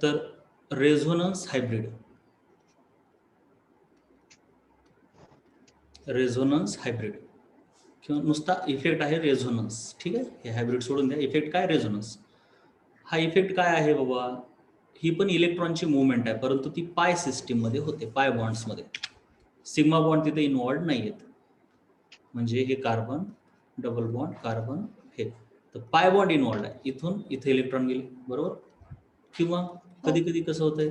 तर resonance hybrid, resonance hybrid किंवा नुसता इफेक्ट आहे रेझोनन्स. ठीक आहे, हे हायब्रिड सोडून द्या. इफेक्ट काय? रेझोनन्स. हा इफेक्ट काय आहे बाबा? ही पण इलेक्ट्रॉनची मुवमेंट आहे, परंतु ती पाय सिस्टीममध्ये होते, पाय बॉन्ड्समध्ये. सिग्मा बॉन्ड तिथे इन्व्हॉल्ड नाही आहेत. म्हणजे हे कार्बन, डबल बॉन्ड, कार्बन, हे तर पाय बॉन्ड इन्व्हॉल्ड आहे. इथून इथे इलेक्ट्रॉन गेले, बरोबर. किंवा कधी कधी कसं होतंय,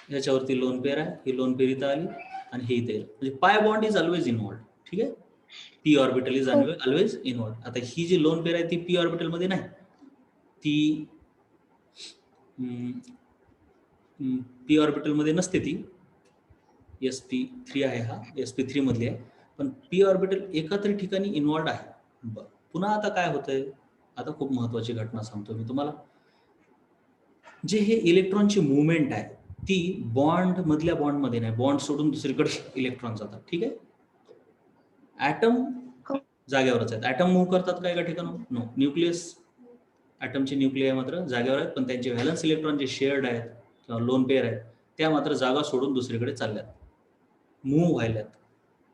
ह्याच्यावरती लोन पेअर आहे, ही लोन पेअर इथं आली आणि हे इथे येईल. म्हणजे pi bond is always involved. ठीक आहे, P orbital is always involved. आता ही जी लोन पेअर आहे ती पी ऑर्बिटलमध्ये नाही, ती पी ऑर्बिटलमध्ये नसते, ती sp3 आहे, हा sp3 मधली आहे. पण पी ऑर्बिटल एका तरी ठिकाणी इन्व्हॉल्ड आहे. पुन्हा आता काय होतंय, आता खूप महत्वाची घटना सांगतो मी तुम्हाला. जे हे इलेक्ट्रॉनची मुवमेंट आहे ती बॉन्ड मधल्या बॉन्डमध्ये नाही, बॉन्ड सोडून दुसरीकडे इलेक्ट्रॉन जातात. ठीक आहे, ॲटम जागेवरच आहेत. ॲटम मूव्ह करतात का एका ठिकाणी? नो. न्यूक्लियस, ॲटमचे न्यूक्लिय मात्र जागेवर आहेत, पण त्यांचे व्हॅलन्स इलेक्ट्रॉन जे शेअर्ड आहेत किंवा लोन पेअर आहेत त्या मात्र जागा सोडून दुसरीकडे चालल्यात, मूव्ह व्हायल्यात.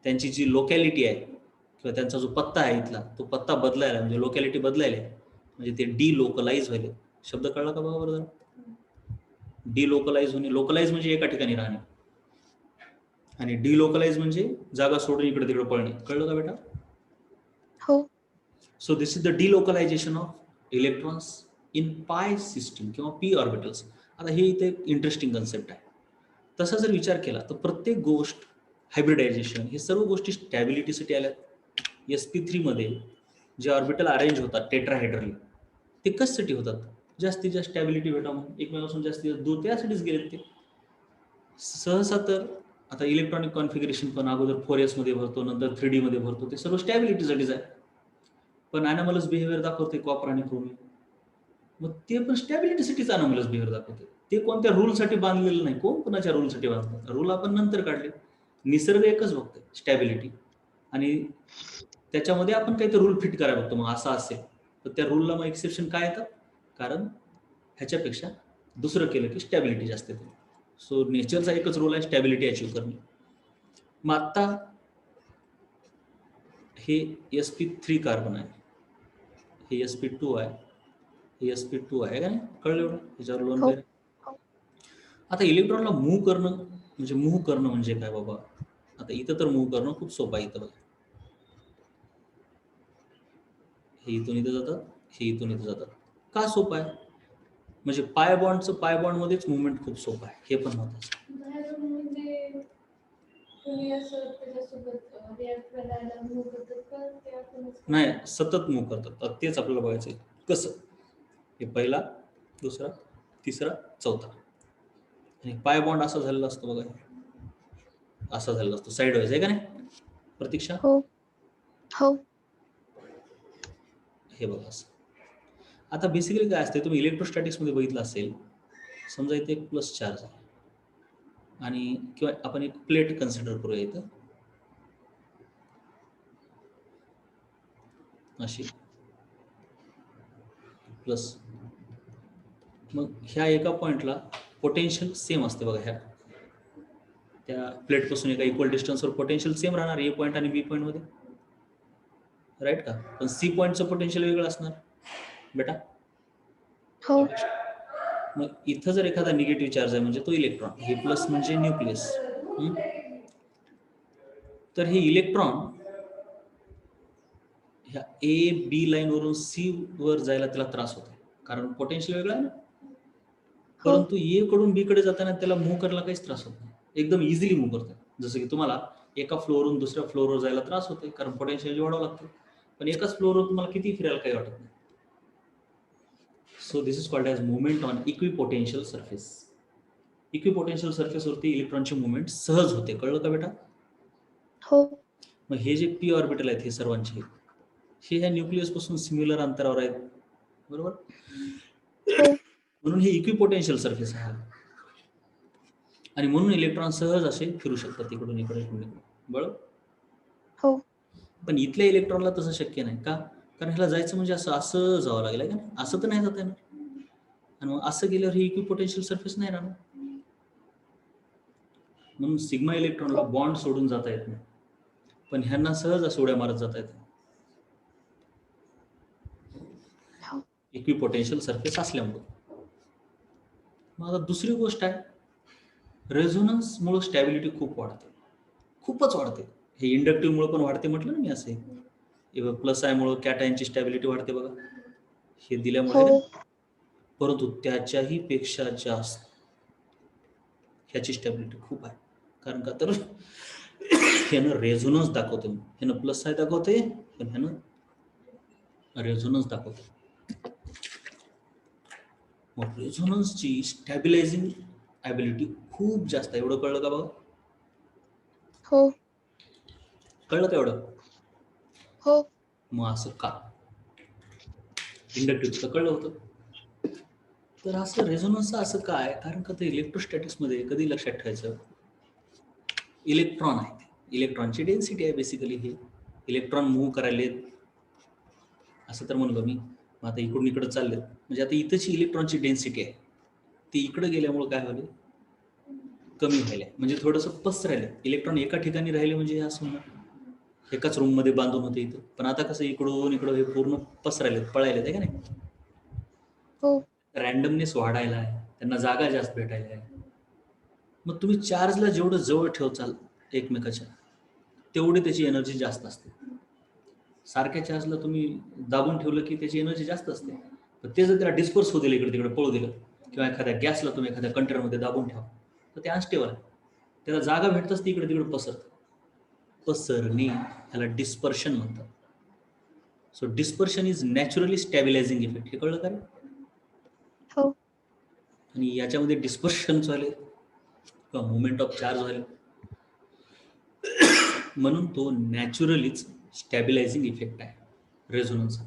त्यांची जी लोकॅलिटी आहे किंवा त्यांचा जो पत्ता आहे इथला, तो पत्ता बदलायला, म्हणजे लोकॅलिटी बदलायला, म्हणजे ते डी लोकलाइज व्हायले. शब्द कळला का बघा बरोबर? डी लोकलाइज होणे, लोकलाइज म्हणजे एका ठिकाणी राहणे, आणि डी लोकलाइज म्हणजे जागा सोडून इकडे तिकडे पळणे. कळलं का बेटा? हो. So this is the delocalisation of electrons in pi system किंवा पी ऑर्बिटल्स. आता ही इथे एक इंटरेस्टिंग कन्सेप्ट आहे. तसा जर विचार केला तर प्रत्येक गोष्ट, हायब्रिडायझेशन, हे सर्व गोष्टी स्टॅबिलिटीसाठी आल्यात. sp3 मध्ये जे ऑर्बिटल अरेंज होतात टेट्राहेड्रली, ते कशासाठी होतात? जास्तीत जास्त स्टॅबिलिटी भेटा म्हणून, एकमेकांपासून जास्तीत जास्त दूर, त्यासाठीच गेलेत ते. सहसा तर आता इलेक्ट्रॉनिक कॉन्फिगरेशन पण अगोदर 4s मध्ये भरतो, नंतर 3D मध्ये भरतो, ते सर्व स्टॅबिलिटीसाठीच आहे. पण अॅनॉमलस बिहेवियर दाखवते कॉपर आणि क्रोमियम, मग ते पण स्टॅबिलिटीसाठीच अॅनॉमलस बिहेवियर दाखवते. ते कोणत्या रूलसाठी बांधलेलं नाही, कोण कोणाच्या रूलसाठी बांधतात? रूल आपण नंतर काढले. निसर्ग एकच बघतोय, स्टॅबिलिटी, आणि त्याच्यामध्ये आपण काहीतरी रूल फिट करायला बघतो. मग असं असेल तर त्या रूलला मग एक्सेप्शन काय येतात? कारण ह्याच्यापेक्षा दुसरं केलं की स्टॅबिलिटी जास्त येते. सो नेचरचा एकच रूल आहे, स्टॅबिलिटी अचीव्ह करणे. मग आत्ता हे sp3 कार्बन आहे, हे sp2 आहे, हे sp2 आहे का नाही? कळलं एवढं? ह्याच्यावर लोन पेअर. आता इलेक्ट्रॉनला मूव्ह करणं म्हणजे काय बाबा? आता इथं तर मूव्ह करणं खूप सोपं आहे. इथं बघा, हे इथून इथं जातात, हे इथून इथं जातात. का सोपं आहे? म्हणजे पाय बॉन्डमध्येच मुवमेंट खूप सोपं आहे, हे पण महत्वाचं. नाही, सतत मूव्ह करतात. तेच आपल्याला बघायचं आहे कसं. हे पहिला, दुसरा, तिसरा, चौथा. आणि पाय बॉन्ड असा झालेला असतो बघा, असा झालेला असतो, साईड वाईज आहे का नाही प्रतीक्षा? हो हो. हे बघा असं. आता बेसिकली काय असते, तुम्ही इलेक्ट्रोस्टॅटिक्स मध्ये बघितलं असेल, समजा इथे एक प्लस चार्ज आहे आणि किंवा आपण एक प्लेट कन्सिडर करूया इथं अशी प्लस. मग ह्या एका पॉइंटला पोटेन्शियल सेम असते बघा, ह्या त्या प्लेटपासून एका इक्वल डिस्टन्सवर पोटेन्शियल सेम राहणार ए पॉईंट आणि बी पॉईंटमध्ये, राईट का? पण सी पॉईंटचं पोटेन्शियल वेगळं असणार बेटा. हो. मग इथं जर एखादा निगेटिव्ह चार्ज आहे म्हणजे तो इलेक्ट्रॉन, हे प्लस म्हणजे न्यूक्लियस, तर हे इलेक्ट्रॉन ह्या ए बी लाईन वरून सी वर जायला त्याला त्रास होतो, कारण पोटेन्शियल वेगळं आहे ना. परंतु ए कडून बी कडे जाताना त्याला मूव्ह करायला काहीच त्रास होत नाही, एकदम इझिली मूव्ह करतो. जसं की तुम्हाला एका फ्लोअरवरून दुसऱ्या फ्लोअरवर जायला त्रास होते, कारण पोटेन्शियल वाढवावं लागतं. पण एकाच फ्लोअरवर तुम्हाला किती फिरायला काही वाटत नाही. So this is called as movement on equipotential surface. Equipotential सरफेसवरती इलेक्ट्रॉनची मुवमेंट सहज होते. कळलं का बेटा? हो. मग हे जे पी ऑर्बिटल आहेत हे सर्वांचे, हे ह्या न्यूक्लियस पासून सिम्युलर अंतरावर आहेत, बरोबर. म्हणून हे इक्विपोटेन्शियल सरफेस आहे आणि म्हणून इलेक्ट्रॉन सहज असे फिरू शकतात इकडून इकडे बरोबर. हो. पण इथल्या इलेक्ट्रॉनला तसं शक्य नाही का? कारण ह्याला जायचं म्हणजे असं असं जावं लागेल का? असं तर नाही जात आहे ना. आणि मग असं गेल्यावर ही इक्विपोटेन्शियल सरफेस नाही राहणार. म्हणून सिग्मा इलेक्ट्रॉनला बॉन्ड सोडून जाता येत नाही, पण ह्यांना सहज असं उड्या मारत जाता येत हो. इक्विपोटेन्शियल सरफेस असल्यामुळे. मग आता दुसरी गोष्ट आहे, रेझोनन्समुळे स्टॅबिलिटी खूप वाढते, खूपच वाढते. हे इंडक्टिव्हमुळे पण वाढते म्हटलं ना मी. असे प्लस आयमुळे कॅटायनची स्टॅबिलिटी वाढते बघा, हे दिल्यामुळे. हो. परंतु त्याच्याही पेक्षा जास्त ह्याची स्टॅबिलिटी खूप आहे. कारण का तर ह्यानं रेझोनन्स दाखवते, ह्यानं प्लस आय दाखवते, पण ह्यानं रेझोनन्स दाखवते. मग रेझोनन्सची स्टॅबिलायझिंग ॲबिलिटी खूप जास्त आहे. एवढं कळलं का बघा? हो. कळलं का एवढं? हो. मग असं का? इंडक्टिव्ह तर कळलं होतं. तर असं रेझोनन्सचं असं काय? कारण का ते इलेक्ट्रोस्टॅटिक्समध्ये कधी लक्षात ठेवायचं, इलेक्ट्रॉन आहे, इलेक्ट्रॉनची डेन्सिटी आहे बेसिकली. हे इलेक्ट्रॉन मूव्ह करायले असं तर म्हणलो मी. मग आता इकडून इकडं चालले, म्हणजे आता इथंची इलेक्ट्रॉनची डेन्सिटी आहे ती इकडं गेल्यामुळे काय व्हायला, कमी व्हायला, म्हणजे थोडंसं पसरायला. इलेक्ट्रॉन एका ठिकाणी राहिले म्हणजे हे असं होणार, एकाच रूममध्ये बांधून होते इथं. पण आता कसं इकडून इकडं हे पूर्ण पसरायलेत, पळायलेत आहे का नाही. हो. रँडमनेस वाढायला आहे, त्यांना जागा जास्त भेटायला आहे. मग तुम्ही चार्जला जेवढं जवळ ठेवचाल एकमेकाच्या, तेवढी त्याची एनर्जी जास्त असते. सारख्या चार्जला तुम्ही दाबून ठेवलं की त्याची एनर्जी जास्त असते. पण ते जर त्याला डिस्पर्स होऊ दिलं, इकडे तिकडे पळू दिलं, किंवा एखाद्या गॅसला तुम्ही एखाद्या कंटेनरमध्ये दाबून ठेवा, तर ते अनस्टेबल आहे. त्याला जागा भेटतच ती इकडे तिकडे पसरतं. पसरणे ह्याला डिस्पर्शन म्हणतात. So dispersion is naturally stabilising effect. हे कळलं का रे? हो. आणि याच्यामध्ये डिस्पर्शन झाले किंवा मुवमेंट ऑफ चार्ज झाले, म्हणून तो नॅचरलीच स्टॅबिलायझिंग इफेक्ट आहे रेझोनन्सचा.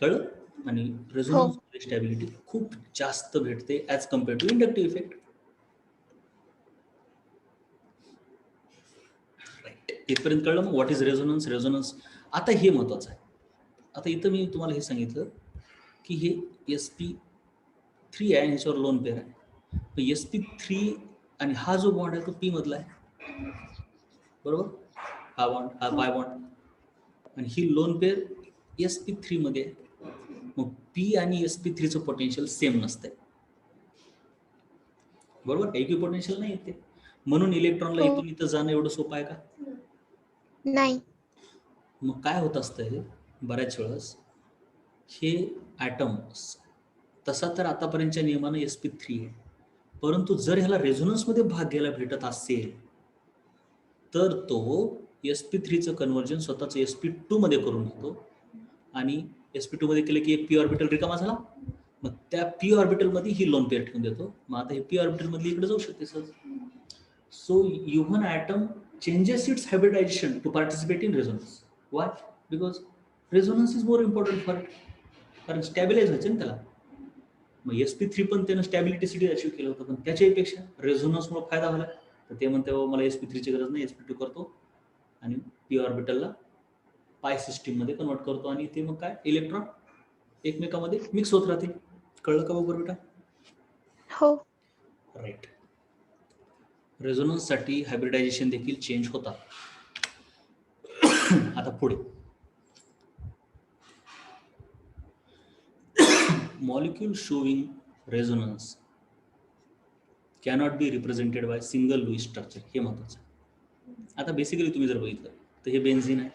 कळलं? आणि हो. रेझोनन्समध्ये स्टॅबिलिटी खूप जास्त भेटते as compare to inductive effect. Right, इथपर्यंत कळलं. मग व्हॉट इज रेझोनन्स? रेझोनन्स आता हे महत्त्वाचं आहे. आता इथं मी तुम्हाला हे सांगितलं की हे sp3 आहे आणि ह्याच्यावर लोन पेअर आहे. sp3 आणि हा जो बॉन्ड आहे तो p मधला आहे, बरोबर? हा बॉन्ड, हा बाय बॉन्ड, आणि ही लोन पेअर sp3 मध्ये आहे. मग p आणि sp3चं पोटेन्शियल सेम नसतंय, बरोबर? इक्विपोटेन्शियल नाही येते. म्हणून इलेक्ट्रॉनला हो. इथून इथं जाणं एवढं सोपं आहे का? नाही. मग काय होत असतंय बऱ्याच वेळेस, हे ॲटम तसा तर आतापर्यंतच्या नियमानं sp3 आहे, परंतु जर ह्याला रेझोनन्समध्ये भाग घ्यायला भेटत असेल तर तो sp3चं कन्व्हर्जन स्वतःचं sp2 मध्ये करून घेतो, आणि sp2 मध्ये केलं की एक p ऑर्बिटल रिकामा झाला. मग त्या p ऑर्बिटलमध्ये ही लोन पेअर ठेवून देतो. मग आता हे p ऑर्बिटलमधली इकडे जाऊ शकते सहज. So even atom changes its hybridization to participate in resonance. Why? Because resonance is more important for it. कारण स्टॅबिलाइज व्हायचं ना त्याला. मग sp3 पण त्यानं स्टॅबिलिटीसाठी अचीव्ह केलं होतं, पण त्याच्यापेक्षा रेझोनन्समुळे फायदा झाला. तर ते म्हणते मला sp3ची गरज नाही, sp2 करतो आणि p ऑर्बिटलला पाय सिस्टीममध्ये कन्वर्ट करतो, आणि ते मग काय इलेक्ट्रॉन एकमेकांमध्ये मिक्स होत राहते. कळलं का बरोबर बेटा? हो. राईट. रेझोनन्ससाठी हायब्रिडायझेशन देखील चेंज होतात. आता पुढे molecule showing resonance cannot be represented by single Lewis structure. हे महत्वाचं आहे. आता बेसिकली तुम्ही जर बघितलं तर हे बेन्झिन आहे.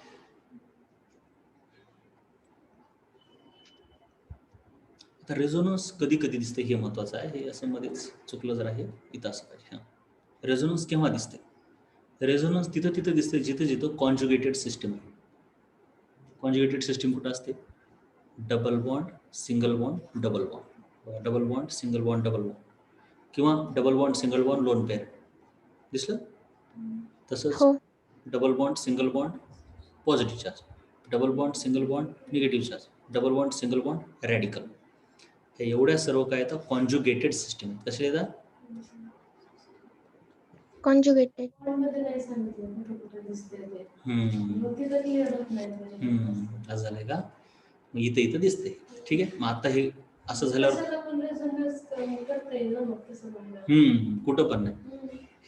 आता रेझोनन्स कधी कधी दिसते हे महत्वाचं आहे. हे असं मध्येच चुकलं जर आहे, इथं असं पाहिजे. हां, रेझोनन्स केव्हा दिसते? रेझोनन्स तिथं तिथं दिसते जिथं जिथं कॉन्जुगेटेड सिस्टम आहे. कॉन्जुगेटेड सिस्टम कुठं असते? Double bond, single bond, double bond, double bond, single bond, double bond, किंवा double bond, single bond, lone pair. दिसलं? तसंच हो. Double bond, single bond, positive charge, double bond, single bond, negative charge, double bond, single bond, radical. हे एवढ्या सर्व काय येतात? Conjugated system. कसे येतात? कॉन्जुगेटेड. असं झालंय का? मग इथं इथं दिसते. ठीक आहे. मग आता हे असं झाल्यावर कुठं पण नाही,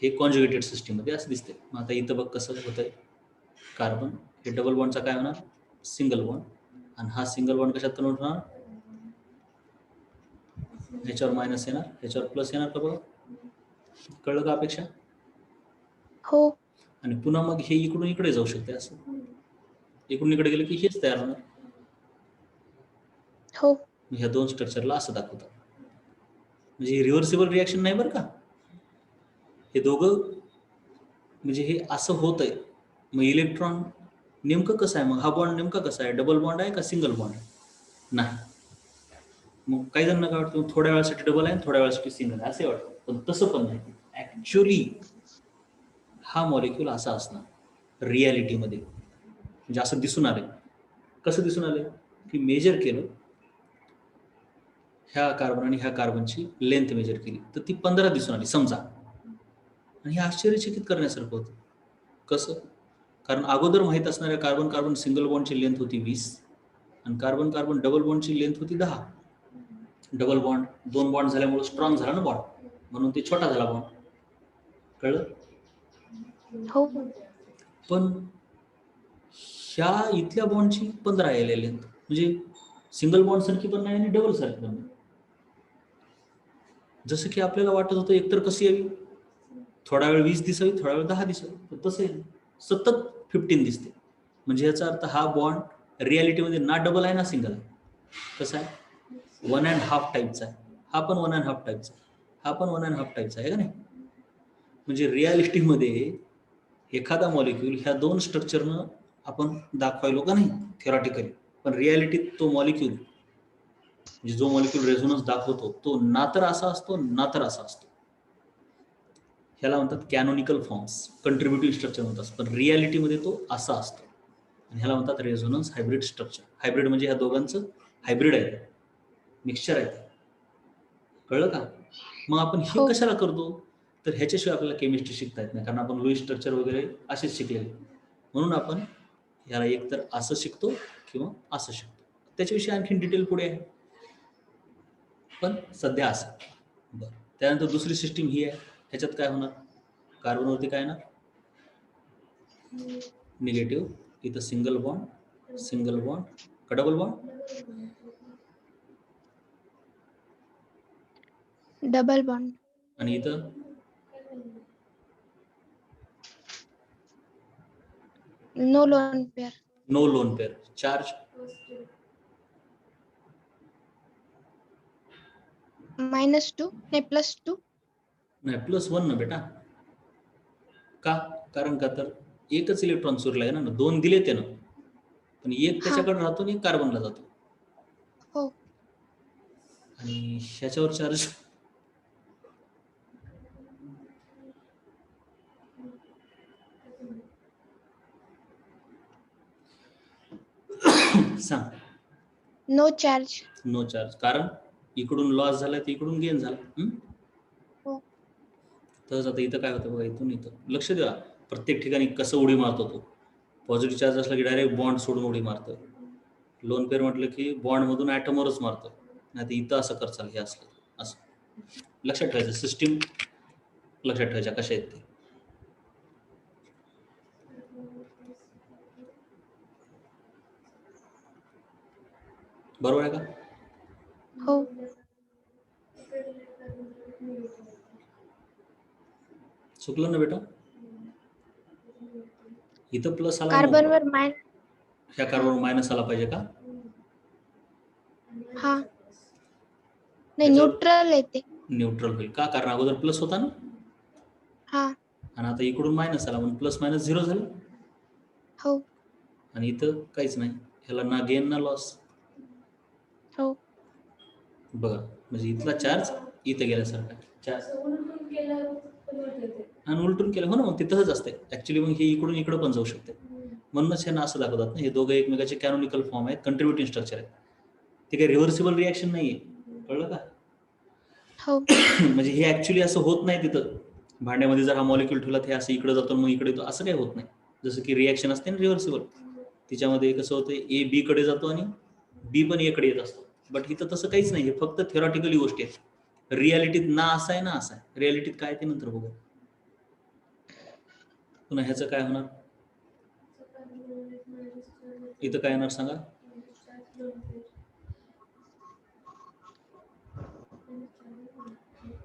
हे कॉन्जुगेटेड सिस्टीम मध्ये असं दिसते. मग आता इथं बघ कसं होतंय, कार्बन हे डबल बॉन्डचा काय होणार, सिंगल बॉन्ड, आणि हा सिंगल बॉन्ड कशात कन्वर्ट होणार, ह्याच्यावर मायनस येणार, ह्याच्यावर प्लस येणार का बघा, कळलं का अपेक्षा? हो. आणि पुन्हा मग हे इकडून इकडे जाऊ शकते, असं इकडून इकडे गेलं की हेच तयार होणार. हो. ह्या दोन स्ट्रक्चरला असं दाखवतात. म्हणजे रिव्हर्सिबल रिॲक्शन नाही बरं का, हे दोघं म्हणजे हे असं होत आहे. मग इलेक्ट्रॉन नेमकं कसं आहे, मग हा बॉन्ड नेमका कसा आहे, डबल बॉन्ड आहे का सिंगल बॉन्ड आहे? नाही. मग काही जणांना काय वाटतं, थोड्या वेळासाठी डबल आहे थोड्या वेळासाठी सिंगल आहे असे वाटतं, पण तसं पण नाही. ऍक्च्युअली हा मॉलिक्यूल असा असणार रियालिटीमध्ये, म्हणजे असं दिसून आले. कसं दिसून आले की मेजर केलं, ह्या कार्बन आणि ह्या कार्बनची लेंथ मेजर केली तर ती 15 दिसून आली समजा. आणि हे आश्चर्यचकित करण्यासारखं होतं. कसं? कारण अगोदर माहीत असणाऱ्या कार्बन कार्बन सिंगल बॉन्डची लेंथ होती 20 आणि कार्बन कार्बन डबल बॉन्डची लेंथ होती 10. डबल बॉन्ड, 2 बॉन्ड झाल्यामुळे स्ट्रॉंग झाला ना बॉन्ड, म्हणून ते छोटा झाला बॉन्ड. कळलं? हो. पण ह्या इथल्या बॉन्डची 15 यायला लेंथ, म्हणजे सिंगल बॉन्ड सारखी पण नाही आणि डबल सारखी पण नाही. जसं की आपल्याला वाटत होतं एकतर कशी यावी, थोडा वेळ 20 दिसावी, थोडा वेळ 10 दिसावी, पण तसं आहे सतत 15 दिसते. म्हणजे याचा अर्थ हा बॉन्ड रियालिटीमध्ये ना डबल आहे ना सिंगल आहे. कसं आहे, 1.5 टाईपचा आहे, हा पण 1.5 टाईपचा आहे, हा पण 1.5 टाईपचा आहे का नाही. म्हणजे रियालिटीमध्ये एखादा मॉलिक्यूल ह्या दोन स्ट्रक्चरनं आपण दाखवायलो का नाही थेरॉटिकली, पण रियालिटीत तो मॉलिक्यूल म्हणजे जो मॉलिक्यूल रेझोनन्स दाखवतो तो ना तर असा असतो ना तर असा असतो. ह्याला म्हणतात कॅनोनिकल फॉर्म्स, कंट्रीब्युटिव्ह स्ट्रक्चर म्हणतात, पण रियालिटीमध्ये तो असा असतो आणि ह्याला म्हणतात रेझोनन्स हायब्रिड स्ट्रक्चर. हायब्रिड म्हणजे ह्या दोघांचं हायब्रिड आहे, मिक्सचर आहे. कळलं का? मग आपण हे हो. कशाला करतो, तर ह्याच्याशिवाय आपल्याला केमिस्ट्री शिकता येत नाही, कारण आपण लुईस स्ट्रक्चर वगैरे असेच शिकलेले. म्हणून आपण ह्याला एकतर असं शिकतो किंवा असं शिकतो. त्याच्याविषयी आणखी डिटेल पुढे आहे, पण सध्या असं. बरं, त्यानंतर दुसरी सिस्टीम ही आहे. ह्याच्यात काय होणार, कार्बनवरती काय येणार, निगेटिव्ह, इथं सिंगल बॉन्ड का डबल बॉन्ड, डबल बॉन्ड. आणि इथं no lone pair. No lone pair. Charge -2 नाही +2. नाही +1 ना बेटा. का? कारण का तर एकच इलेक्ट्रॉन चुरला आहे ना, 2 दिले त्यानं, पण एक हा. त्याच्याकडे राहतो आणि एक कार्बनला जातो. हो. आणि ह्याच्यावर चार्ज सांग. No charge. नो चार्ज, कारण इकडून लॉस झाला तर इकडून गेन झाला. हो. तर आता इथं काय होतं बघा, इथून इथं लक्ष द्या, प्रत्येक ठिकाणी कसं उडी मारतो तो. पॉझिटिव्ह चार्ज असला की डायरेक्ट बॉन्ड सोडून उडी मारतं. लोन पेअर म्हटलं की बॉन्डमधून ॲटमवरच मारतं. नाही तर इथं असं करचाल, हे असलं असं. लक्षात ठेवायचं, सिस्टीम लक्षात ठेवायच्या कशा आहेत ते. बरोबर आहे का? हो. चुकलं ना बेटा? इथं प्लस आला, कार्बनवर ह्या कार्बनवर मायनस आला पाहिजे का? हा नाही, न्यूट्रल येते. न्यूट्रल होईल का, कारण अगोदर प्लस होता ना. हा. आणि आता इकडून मायनस आला म्हणून प्लस मायनस 0 झालं. हो. आणि इथं काहीच नाही, ह्याला ना गेन ना लॉस. हो. बघा, म्हणजे इथला चार्ज इथं गेल्यासारखा चार्ज, आणि उलटून केलं हो ना, मग ते तसंच असते ऍक्च्युली. मग हे इकडून इकडं पण जाऊ शकते, म्हणूनच हे ना असं दाखवतात ना, हे दोघं एकमेकाचे कॅनोनिकल फॉर्म आहेत, कंट्रीब्युटिंग स्ट्रक्चर आहेत. ते काही रिव्हर्सिबल रिॲक्शन नाहीये, कळलं का? हो. म्हणजे हे ऍक्च्युली असं होत नाही. तिथं भांड्यामध्ये जर हा मॉलिक्यूल ठेवला, हे असं इकडे जातो मग इकडे येतो, असं काही होत नाही. जसं की रिॲक्शन असते ना रिव्हर्सिबल, तिच्यामध्ये कसं होतं, ए बी कडे जातो आणि बी पण ए कडे येत असतो. बट इथं तसं काहीच नाही, फक्त थेरॉटिकली गोष्टी आहेत. रियालिटीत ना असं आहे ना असं आहे. रियालिटीत काय ते नंतर बघू. पुन्हा ह्याचं काय होणार, इथं काय येणार सांगा.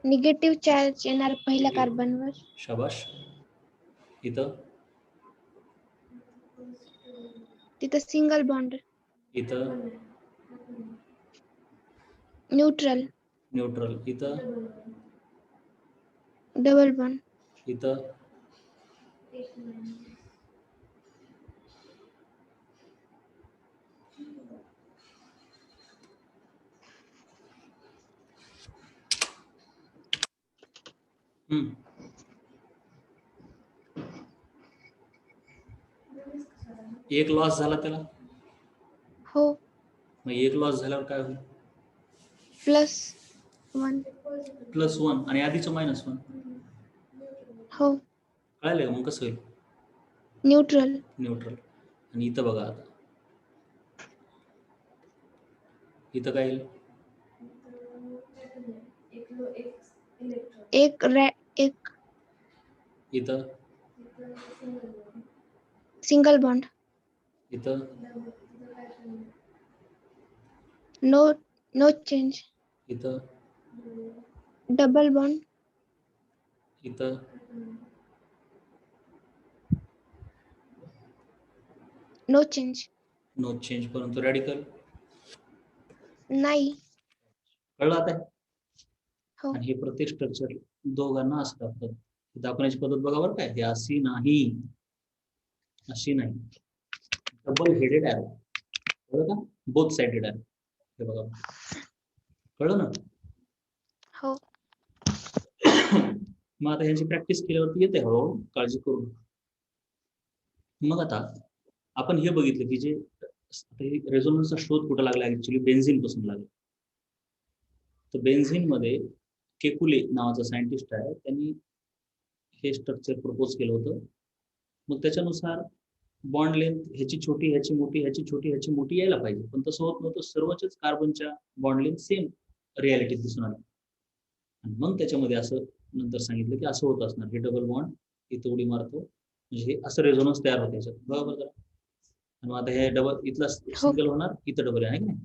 निगेटिव्ह चार्ज येणार पहिल्या कार्बनवर. शाबाश. इथं तिथं सिंगल बॉन्ड. इथं न्यूट्रल. न्यूट्रल. इथं डबल बॉन्ड. इथं एक लॉस झाला त्याला. हो. मग एक लॉस झाल्यावर काय होईल, +1. +1 आणि आधीचं -1. हो. कळालं का मग कसं होईल, न्यूट्रल. न्यूट्रल. आणि इथं बघा आता, इथं काय येईल, एक इथं सिंगल बॉन्ड. इथं नो चेंज. इथं डबल बॉन्ड. इथं नो चेंज. No change. परंतु रॅडिकल नाही. कळलं आता. हो. आणि हे प्रत्येक स्ट्रक्चर दोघांना असं दाखवतात. दाखवण्याची पद्धत बघा बरं काय, हे अशी नाही, अशी नाही, डबल हेडेड ॲरो. कळलं का, बोथ साइडेड ॲरो. हे बघा, कळलं ना. हो. मग आता ह्याची प्रॅक्टिस केल्यावरती येते हळूहळू, काळजी करू नका. मग आता आपण हे बघितलं की जे रेझोनन्सचा शोध कुठं लागला, ऍक्च्युली बेन्झिन पासून लागला. तर बेन्झिन मध्ये केकुले नावाचा सायंटिस्ट आहे, त्यांनी हे स्ट्रक्चर प्रपोज केलं होतं. मग त्याच्यानुसार बॉन्ड लेंथ ह्याची छोटी, ह्याची मोठी, ह्याची छोटी, ह्याची मोठी यायला पाहिजे, पण तसं होत नव्हतं. सर्वच कार्बनच्या बॉन्ड लेंथ सेम रियालिटीत दिसून आल्या. आणि मग त्याच्यामध्ये असं नंतर सांगितलं की असं होत असणार, हे डबल बॉन्ड इथं उडी मारतो, म्हणजे हे असं रेझोनन्स तयार होतं याच्यात. बरोबर जरा. आणि मग आता हे डबल, इथला सिंगल होणार, इथं डबल आहे की नाही.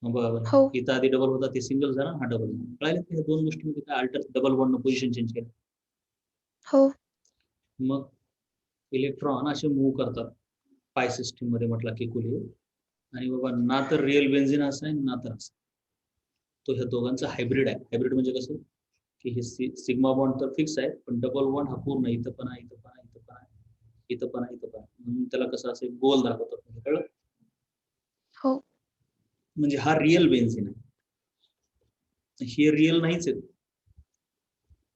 मग बरोबर, हो. इथं आधी डबल होता, ते सिंगल झाला, हा डबल झाला. कळायला की ह्या दोन गोष्टीमध्ये काय अल्टर, डबल बॉन्डनं पोझिशन चेंज केलं. हो. मग इलेक्ट्रॉन असे मूव्ह करतात पाय सिस्टीम मध्ये, म्हटलं की कुले. आणि बाबा ना तर रिअल बेन्झिन असं आहे ना तर असं, तो ह्या दोघांचा हायब्रिड आहे. हायब्रिड म्हणजे कसं की हे सिग्मा बॉन्ड तर फिक्स आहे, पण डबल बॉन्ड हा पूर्ण इथं पण आहे, इथं पण आहे, इथं पण आहे, इथं पण आहे, इथं पण आहे. म्हणून त्याला कसं असं गोल दाखवतात. कळलं. हो. म्हणजे हा रिअल बेन्झिन आहे, हे रिअल नाहीच आहे.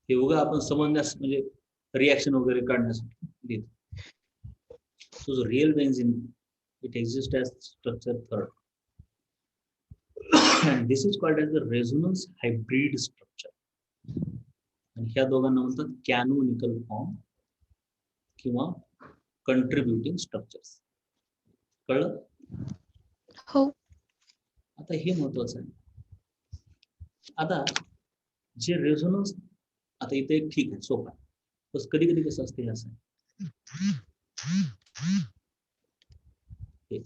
हे उगा आपण समजण्यास, म्हणजे रिॲक्शन वगैरे काढण्यासाठी देतो. So the real benzene, it exists as structure third, and this is called as the resonance hybrid structure. आणि ह्या दोघांना म्हणतात कॅनोनिकल फॉर्म किंवा कंट्रीब्युटिंग स्ट्रक्चर्स. कळलं. हो. आता हे महत्वाचं आहे. आता जे रेझोनन्स, आता इथे एक ठीक आहे, सोपा आहे. बस कधी कधी कसं असतं, हे असं हे.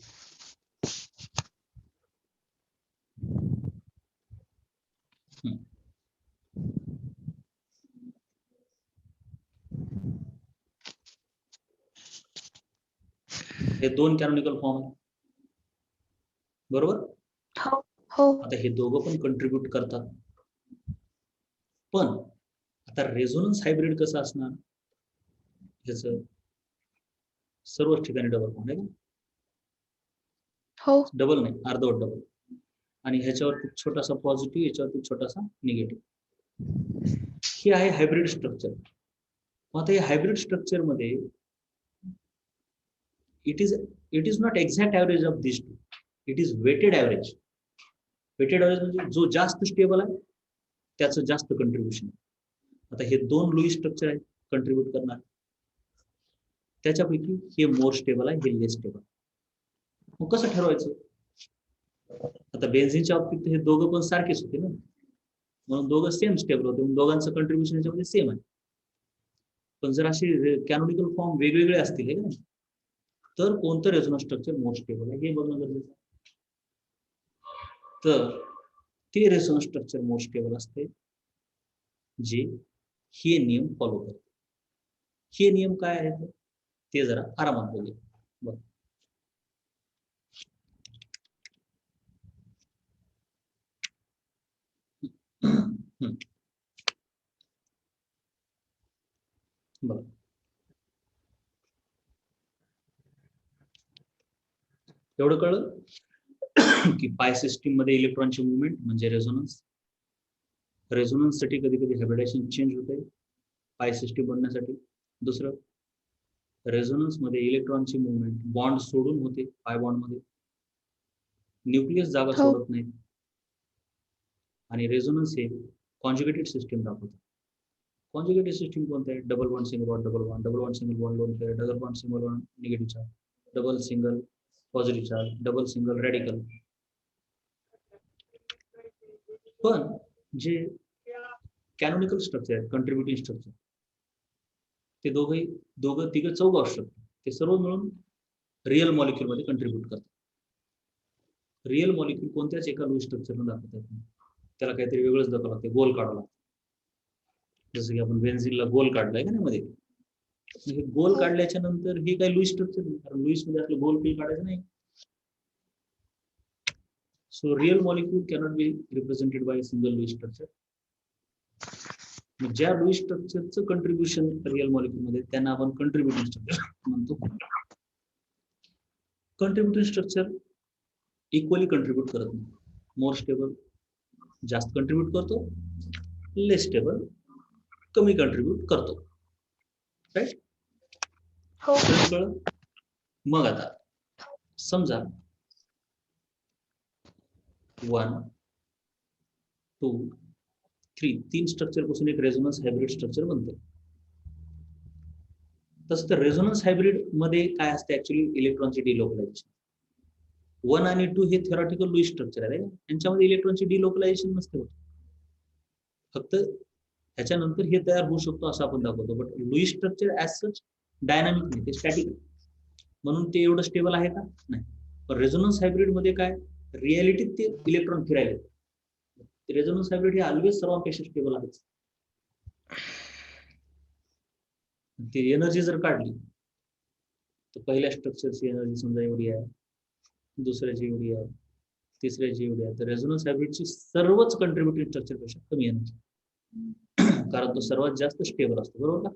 हे दोन कॅनोनिकल फॉर्म आहेत, बरोबर. हो. हो. आता हे दोघं पण कंट्रीब्यूट करतात, पण आता रेझोनन्स हायब्रिड कसं असणार, ह्याचं सर्वच ठिकाणी डबल बॉन्ड आहे का. हो. डबल नाही, अर्धवट डबल. आणि ह्याच्यावरती छोटासा पॉझिटिव्ह, याच्यावरती छोटासा निगेटिव्ह. हे आहे हायब्रिड स्ट्रक्चर. आता हे हायब्रिड स्ट्रक्चर मध्ये it is not exact average of this two, it is weighted average. Weighted average म्हणजे जो जास्त स्टेबल आहे त्याचं जास्त कंट्रीब्युशन. आता हे दोन लुईस स्ट्रक्चर आहेत कंट्रीब्यूट करणार, त्याच्यापैकी हे मोर स्टेबल आहे, हे लेस स्टेबल. मग कसं ठरवायचं, आता बेन्झिनच्या बाबतीत हे दोघं पण सारखेच होते ना, म्हणून दोघं सेम स्टेबल होते, म्हणून दोघांचं कंट्रीब्युशन याच्यामध्ये सेम आहे. पण जर असे कॅनोनिकल फॉर्म वेगवेगळे असतील हे का नाही, तर कोणतं रेझोनन्स स्ट्रक्चर मोर स्टेबल आहे हे बघणं गरजेचं आहे. तर ते रेझोनन्स स्ट्रक्चर मोर स्टेबल असते जे हे नियम फॉलो करते. हे नियम काय आहेत ते जरा आरामात बघूया. बघ, बघ, एवढं कळलं की पाय सिस्टीम मध्ये इलेक्ट्रॉनची मुवमेंट म्हणजे रेझोनन्स. रेझोनन्स साठी कधी कधी हायब्रिडायझेशन चेंज होते पाय सिस्टीम बनण्यासाठी. दुसरं, रेझोनन्स मध्ये इलेक्ट्रॉनची मुवमेंट बॉन्ड सोडून होते पाय बॉन्ड मध्ये, न्यूक्लियस जागा हो सोडत नाही. आणि रेझोनन्स हे कॉन्जुगेटेड सिस्टीम दाखवतात. कॉन्जुगेटेड सिस्टीम कोणतं आहे? Double bond single bond double bond, double bond single bond lone pair, double bond single bond negative charge, double single positive charge, double single radical. पण जे कॅनोनिकल स्ट्रक्चर आहे, कंट्रीब्युटिंग structure, ते दोघं तिघं चौघ असू शकतात. ते सर्व मिळून रिअल मॉलिक्यूल मध्ये कंट्रीब्युट करतात. रिअल मॉलिक्यूल कोणत्याच एका लुईस स्ट्रक्चरला दाखवता येत नाही, त्याला काहीतरी वेगळंच दाखवलं लागते, गोल काढावं लागतं. जसं की आपण बेन्झिनला गोल काढलाय का नाही मध्ये, हे गोल हो काढल्याच्या नंतर हे काही लुईस स्ट्रक्चर नाही, कारण लुईस मध्ये आपलं गोल काही काढायचं नाही. So real molecule cannot be represented by a single Lewis structure. ज्या लुईस स्ट्रक्चरचं कंट्रीब्युशन रिअल मॉलिक्यूल मध्ये त्यांना आपण कंट्रीब्युटिंग स्ट्रक्चर म्हणतो. कंट्रीब्युटिंग स्ट्रक्चर इक्वली कंट्रीब्यूट करत नाही. मोर स्टेबल जास्त कंट्रीब्यूट करतो, लेस स्टेबल कमी कंट्रीब्यूट करतो. राईट? हो कळलं? मग आता समजा 1, 2, 3 स्ट्रक्चर पासून एक रेझोनन्स हायब्रिड स्ट्रक्चर बनते. तसं तर रेझोनन्स हायब्रिड मध्ये काय असते ऍक्च्युअली इलेक्ट्रॉनची डिलोकलायझेशन. 1 आणि 2 हे थेरॉटिकल लुईस स्ट्रक्चर आहे, यांच्यामध्ये इलेक्ट्रॉनची डिलोकलायझेशन नसते होत. फक्त ह्याच्यानंतर हे तयार होऊ शकतो असं आपण दाखवतो. But Lewis structure as such dynamic नाही, ते स्टॅटिक, म्हणून ते एवढं स्टेबल आहे का? नाही. पण रेझोनन्स हायब्रिड मध्ये काय, रियालिटीत ते इलेक्ट्रॉन फिरायले. रेझोनन्स हायब्रिड हे ऑलवेज सर्वांपेक्षा स्टेबल आहे. ती एनर्जी जर काढली तर पहिल्या स्ट्रक्चरची एनर्जी समजा एवढी आहे, दुसऱ्याची एवढी आहे, तिसऱ्याची एवढी आहे. तर रेझोनन्स हायब्रिडची सर्वच कंट्रीब्युटिंग स्ट्रक्चरपेक्षा कमी एनर्जी, कारण तो सर्वात जास्त स्टेबल असतो. बरोबर का?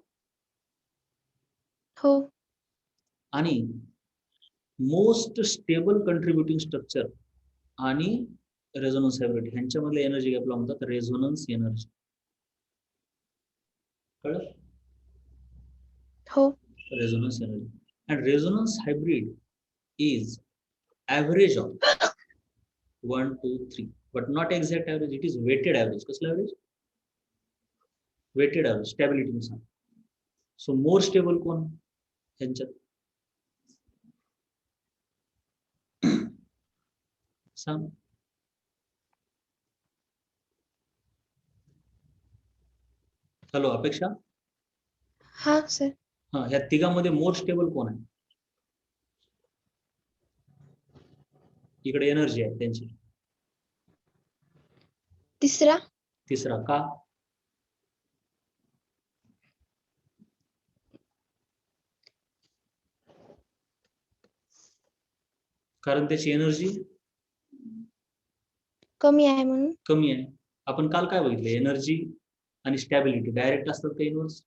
हो आणि मोस्ट स्टेबल कंट्रीब्युटिंग स्ट्रक्चर आणि रेझोनन्स हायब्रिड ह्यांच्यामधल्या एनर्जी गॅपला म्हणतात रेझोनन्स एनर्जी. कळलं? हो resonance energy. And resonance hybrid is average of 1, 2, 3, but not exact average. It is weighted average. कसलं average? Weighted average, stability नुसार. So more stable कोण ह्यांच्यात? सांग. Hello अपेक्षा? हा सर. हा, ह्या तिघांमध्ये मोर स्टेबल कोण आहे? इकडे एनर्जी आहे त्यांची. तिसरा. तिसरा का? कारण त्याची एनर्जी कमी आहे म्हणून. कमी आहे. आपण काल काय बघितलं, एनर्जी आणि स्टॅबिलिटी डायरेक्ट असतात का इनवर्स?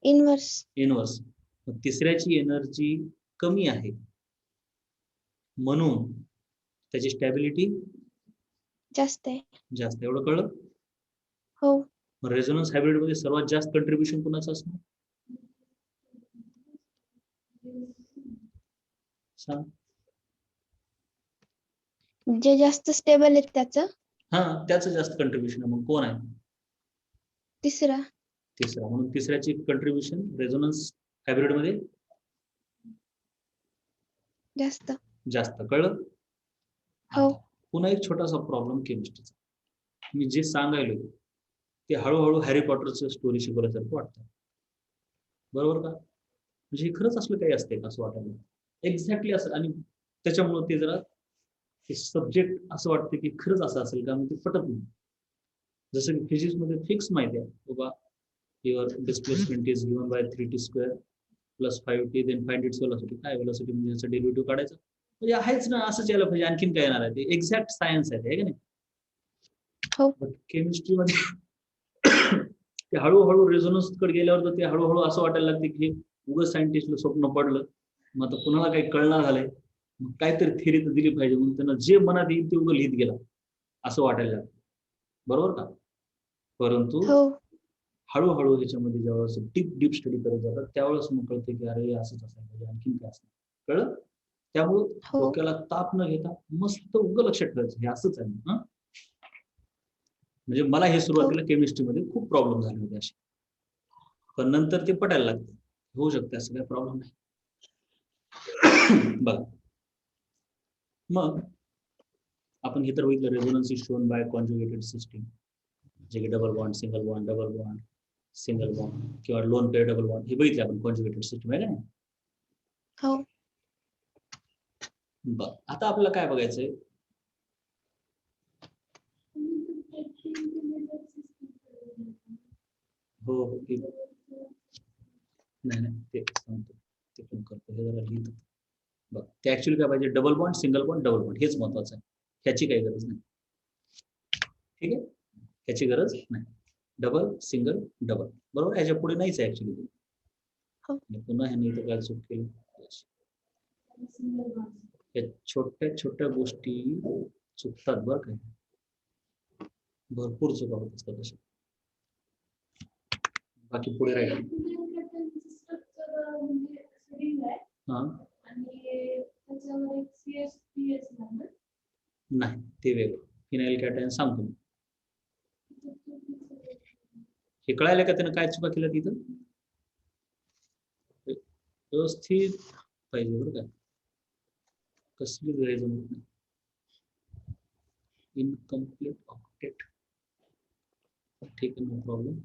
इनवर्स. इनवर्स. तिसऱ्याची एनर्जी कमी आहे म्हणून त्याची स्टॅबिलिटी जास्त आहे. जास्त. एवढं कळलं? हो रेझोनन्स हायब्रिड मध्ये सर्वात जास्त कंट्रीब्युशन कोणाचं असणार? सांग. जे जास्त स्टेबल आहे त्याचं. हा, त्याचं जास्त कंट्रीब्युशन आहे. मग कोण आहे? तिसरा. तिसरा. म्हणून तिसऱ्याची कंट्रीब्युशन रेझोनन्स हायब्रिड मध्ये जास्त. जास्त. कळलं? हो. आता पुन्हा एक छोटासा प्रॉब्लेम केमिस्ट्रीचा. मी जे सांगायलो ते हळूहळू हॅरी पॉटरचं स्टोरी शिकवल्यासारखं वाटतं. बरोबर का? म्हणजे हे खरंच असलं काही असते का असं वाटायला. एक्झॅक्टली असं. आणि त्याच्यामुळं ते जरा सब्जेक्ट असं वाटतं की खरंच असं असेल का, मग ते पटत नाही. जसं की फिजिक्स मध्ये फिक्स माहिती आहे बाबा, your displacement is given by 3t² plus 5t, then find its velocity. काय वेलोसिटी म्हणजे याचं डेरिव्हेटिव्ह काढायचं, म्हणजे आहेच ना, असंच यायला पाहिजे, आणखीन काय येणार आहे. ते एक्झॅक्ट सायन्स आहे, है की नाही. हो. बट केमिस्ट्रीमध्ये ते हळूहळू रेझोनन्स कडे गेल्यावर तर ते हळूहळू असं वाटायला लागते की उगाच सायंटिस्टला स्वप्न पडलं, मग आता कुणाला काही कळणार झालंय, मग काहीतरी थेरी तर दिली पाहिजे, म्हणून त्यांना जे मनात येईल ते उगं लिहित गेला असं वाटायला लागतं. बरोबर का? परंतु हो. हळूहळू ह्याच्यामध्ये ज्यावेळेस डीप स्टडी करत जातात त्यावेळेस मग कळते की अरे असंच असायला पाहिजे, आणखीन काय असं कळलं. त्यामुळं हो. डोक्याला ताप न घेता मस्त उगं लक्षात ठेवायचं हे असंच आहे. हा, म्हणजे मला हे हो. सुरुवातीला केमिस्ट्रीमध्ये खूप प्रॉब्लेम झाले होते असे, पण नंतर ते पटायला लागते. होऊ शकते, असं काही प्रॉब्लेम नाही. बघा, मग आपण हे तर बघितलं resonance is shown by conjugated system, जे की double bond, single bond, double bond, single bond किंवा लोन पेअर डबल बॉन्ड हे बघितले आपण कॉन्जुगेटेड सिस्टीम, आहे का नाही. हो. बरं, आता आपल्याला काय बघायचंय. हो हो, नाही नाही, ते सांगतो, ते पण करतो, हे जरा लिहितो. बघ, ते ऍक्च्युअली काय पाहिजे, double bond, single bond, double bond, हेच महत्वाचं आहे. ह्याची काही गरज नाही. ठीक आहे, ह्याची गरज नाही. डबल, सिंगल, डबल, बरोबर. ह्याच्या पुढे नाहीच आहे ऍक्च्युअली. हो. पुन्हा ह्यांनी इथं काय चूक केली. या छोट्या छोट्या गोष्टी चुकतात बरं का, भरपूर चुका होत असतात तशा. बाकी पुढे राहील. हा, नाही ते वेगळं, फिनाइल कॅटायन सांगतो मी. हे कळायला का त्यानं काय चुका केल्या तिथं. व्यवस्थित पाहिजे बरं का, कसली गैरजमत नाही. इनकम्प्लीट ऑक्टेट, ठीक आहे, नो प्रॉब्लेम.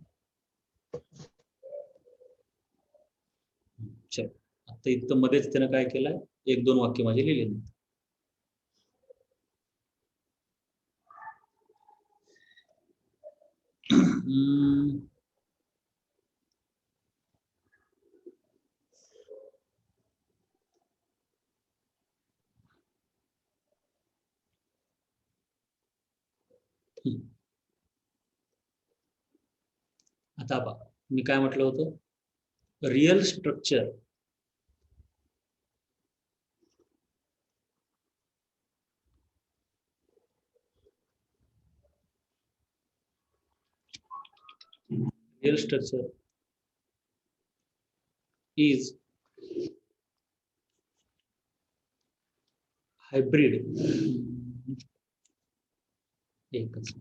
चल, आता इथं मध्येच त्यानं काय केलंय, 1-2 वाक्य माझे लिहिले नाही. आता पहा, मी काय म्हटलं होतं, रिअल स्ट्रक्चर is hybrid. एकच.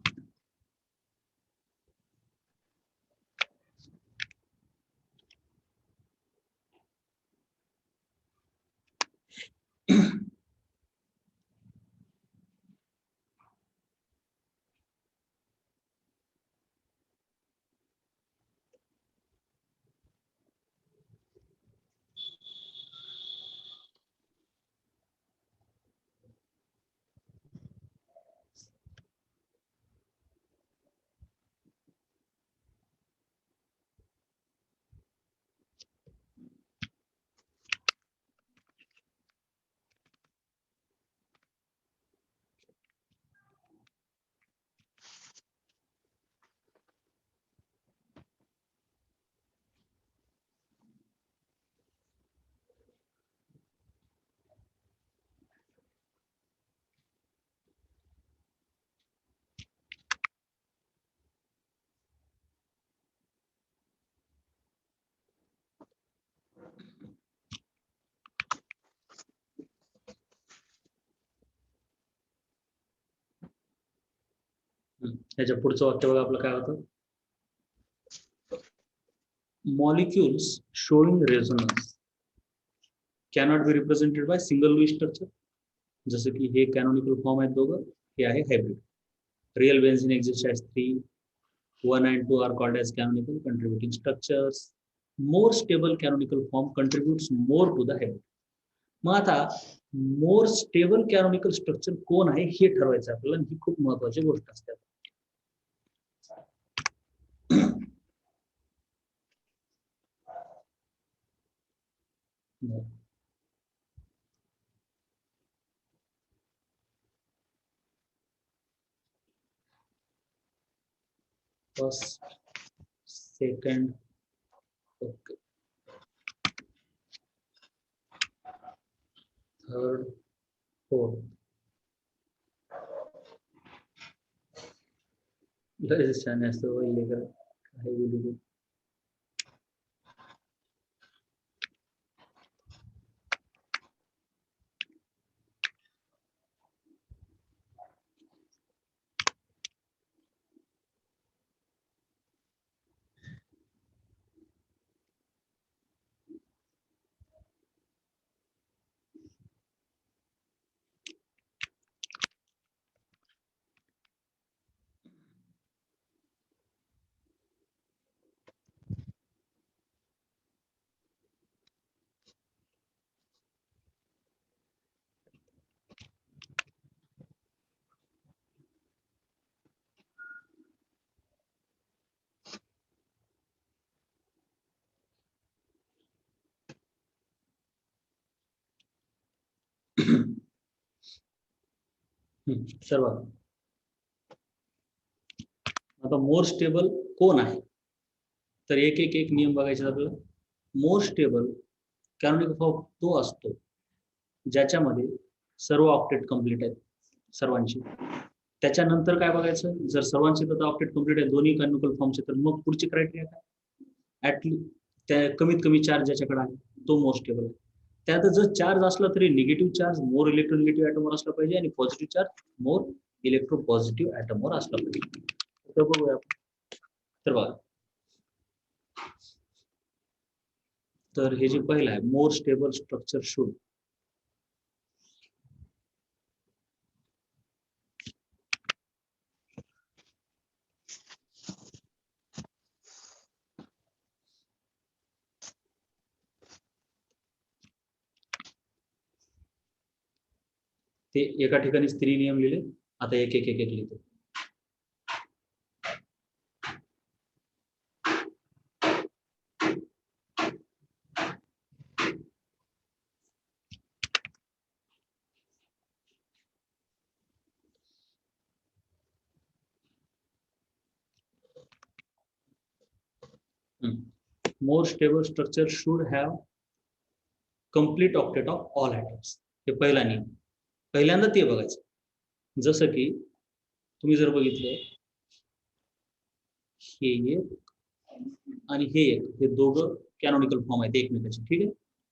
त्याच्या पुढचं वाक्य बघा आपलं काय होतं, molecules showing resonance cannot be represented by single Lewis structure. जसं की हे कॅनोनिकल फॉर्म आहेत दोघं, हे आहे hybrid. Real benzene exist as 3, 1 and 2 are called as canonical contributing structures. More stable canonical form contributes more to the hybrid. मग आता more stable कॅनॉनिकल structure कोण आहे हे ठरवायचं आपल्याला, ही खूप महत्वाची गोष्ट असते. First, second, okay, third, fourth. लयच छान असतं पहिले का काही बोलू. सर्व आता मोर स्टेबल कोण आहे, तर एक एक एक नियम बघायचे आपल्याला. मोर स्टेबल कॅनॉनिकल फॉर्म तो असतो ज्याच्यामध्ये सर्व ऑक्टेट कंप्लीट आहेत सर्वांची. त्याच्यानंतर काय बघायचं, जर सर्वांचे तर ऑक्टेट कंप्लीट आहे दोन्ही कॅनॉनिकल फॉर्मचे, तर मग पुढची क्रायटेरिया काय, ऍटलीस्ट त्या कमीत कमी चार्ज ज्याच्याकडे आहे तो मोर स्टेबल आहे. त्यात जर चार्ज असला तरी निगेटिव्ह चार्ज मोर इलेक्ट्रोनिगेटिव्ह ॲटमवर असला पाहिजे आणि पॉझिटिव्ह चार्ज मोर इलेक्ट्रोपॉझिटिव्ह ॲटमवर असला पाहिजे. तर बघूया आपण. तर बघा, तर हे जे पहिलं आहे मोर स्टेबल स्ट्रक्चर शुड ते एका ठिकाणी स्त्री नियम लिहिले, आता एक एक एक एक लिहितो. More stable structure should have complete octet of all atoms. हे पहिला नियम, पहिल्यांदा ते बघायचं. जसं की तुम्ही जर बघितलं हे एक आणि हे एक, हे दोघं कॅनॉनिकल फॉर्म आहेत एकमेकाचे. ठीक आहे,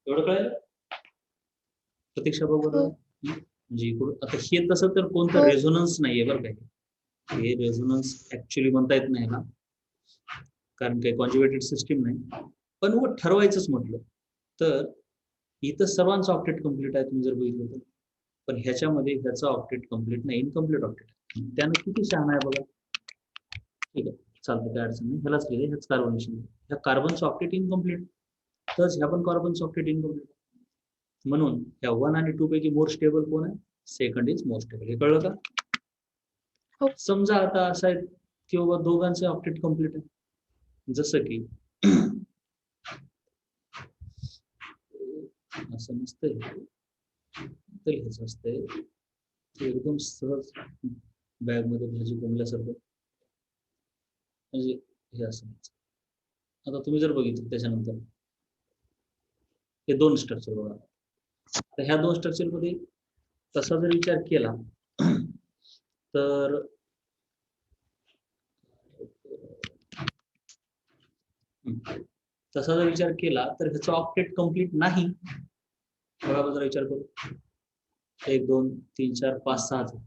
एवढं कळलं प्रतीक्षा बरोबर. हो. म्हणजे आता हे तसं तर कोणतं हो. रेझोनन्स नाहीये बरं काय, हे रेझोनन्स ऍक्च्युली म्हणता येत नाही ना, कारण काही कॉन्ज्युगेटेड सिस्टीम नाही. पण मग ठरवायचंच म्हटलं तर इथं सर्वांचं ऑक्टेट कम्प्लीट आहे तुम्ही जर बघितलं तर, पण ह्याच्यामध्ये ह्याचा ऑक्टेट कम्प्लीट नाही, इनकम्प्लीट ऑक्टेट. त्यानं किती शहाणा आहे बघा. ठीक आहे, चालतं, काय अडचण नाही. ह्यालाच लिहिले, ह्याच कार्बोनेशन, ह्या कार्बनचं ऑक्टेट इनकम्प्लीट, तर ह्या पण कार्बनचं ऑक्टेट इनकम्प्लीट. म्हणून ह्या 1 आणि 2 पैकी मोर स्टेबल कोण आहे, सेकंड इज मोर स्टेबल. हे कळलं का. हो. समजा आता असं आहे की बाबा दोघांचे ऑक्टेट कम्प्लीट आहे, जसं की असं नसतंय तर हेच असतंय, एकदम सहज बॅग मध्ये भाजी कोंबल्यासारखं, म्हणजे हे असं. आता तुम्ही जर बघितलं त्याच्यानंतर हे दोन स्ट्रक्चर बघा, तर ह्या दोन स्ट्रक्चर मध्ये तसा जर विचार केला तर तसा जर विचार केला तर ह्याचा ऑक्टेट कंप्लीट नाही. बघा जरा विचार करू, 1 2 3 4 5 6,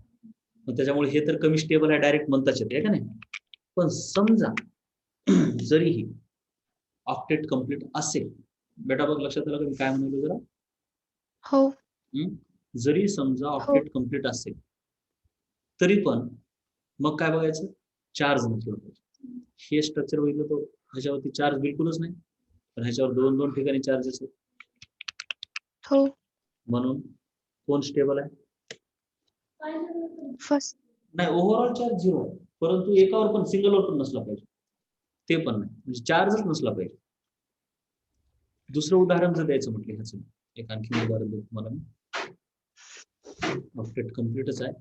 मग त्याच्यामुळे हे तर कमी स्टेबल आहे डायरेक्ट म्हणताच येते का नाही. पण समजा जरीही ऑक्टेट कंप्लीट असेल, बेटा बघ लक्षात आलं का मी काय म्हणालो जरा. हो. जरी समजा हो. ऑक्टेट कंप्लीट असेल तरी पण मग काय बघायचं, चार्ज नसलं पाहिजे. हे स्ट्रक्चर बघितलं तर ह्याच्यावरती चार्ज बिलकुलच नाही, पण ह्याच्यावर दोन दोन ठिकाणी चार्जेस आहेत. हो. म्हणून कोण स्टेबल आहे? फर्स्ट. नाही, ओव्हरऑल चार्ज 0 आहे, परंतु एकावर पण सिंगलवर पण नसला पाहिजे, ते पण नाही, म्हणजे चार्जच नसला पाहिजे. दुसरं उदाहरण जर द्यायचं म्हटलं ह्याचं, एक आणखी उदाहरण देतो तुम्हाला मी. ऑक्टेट कम्प्लीटच आहे.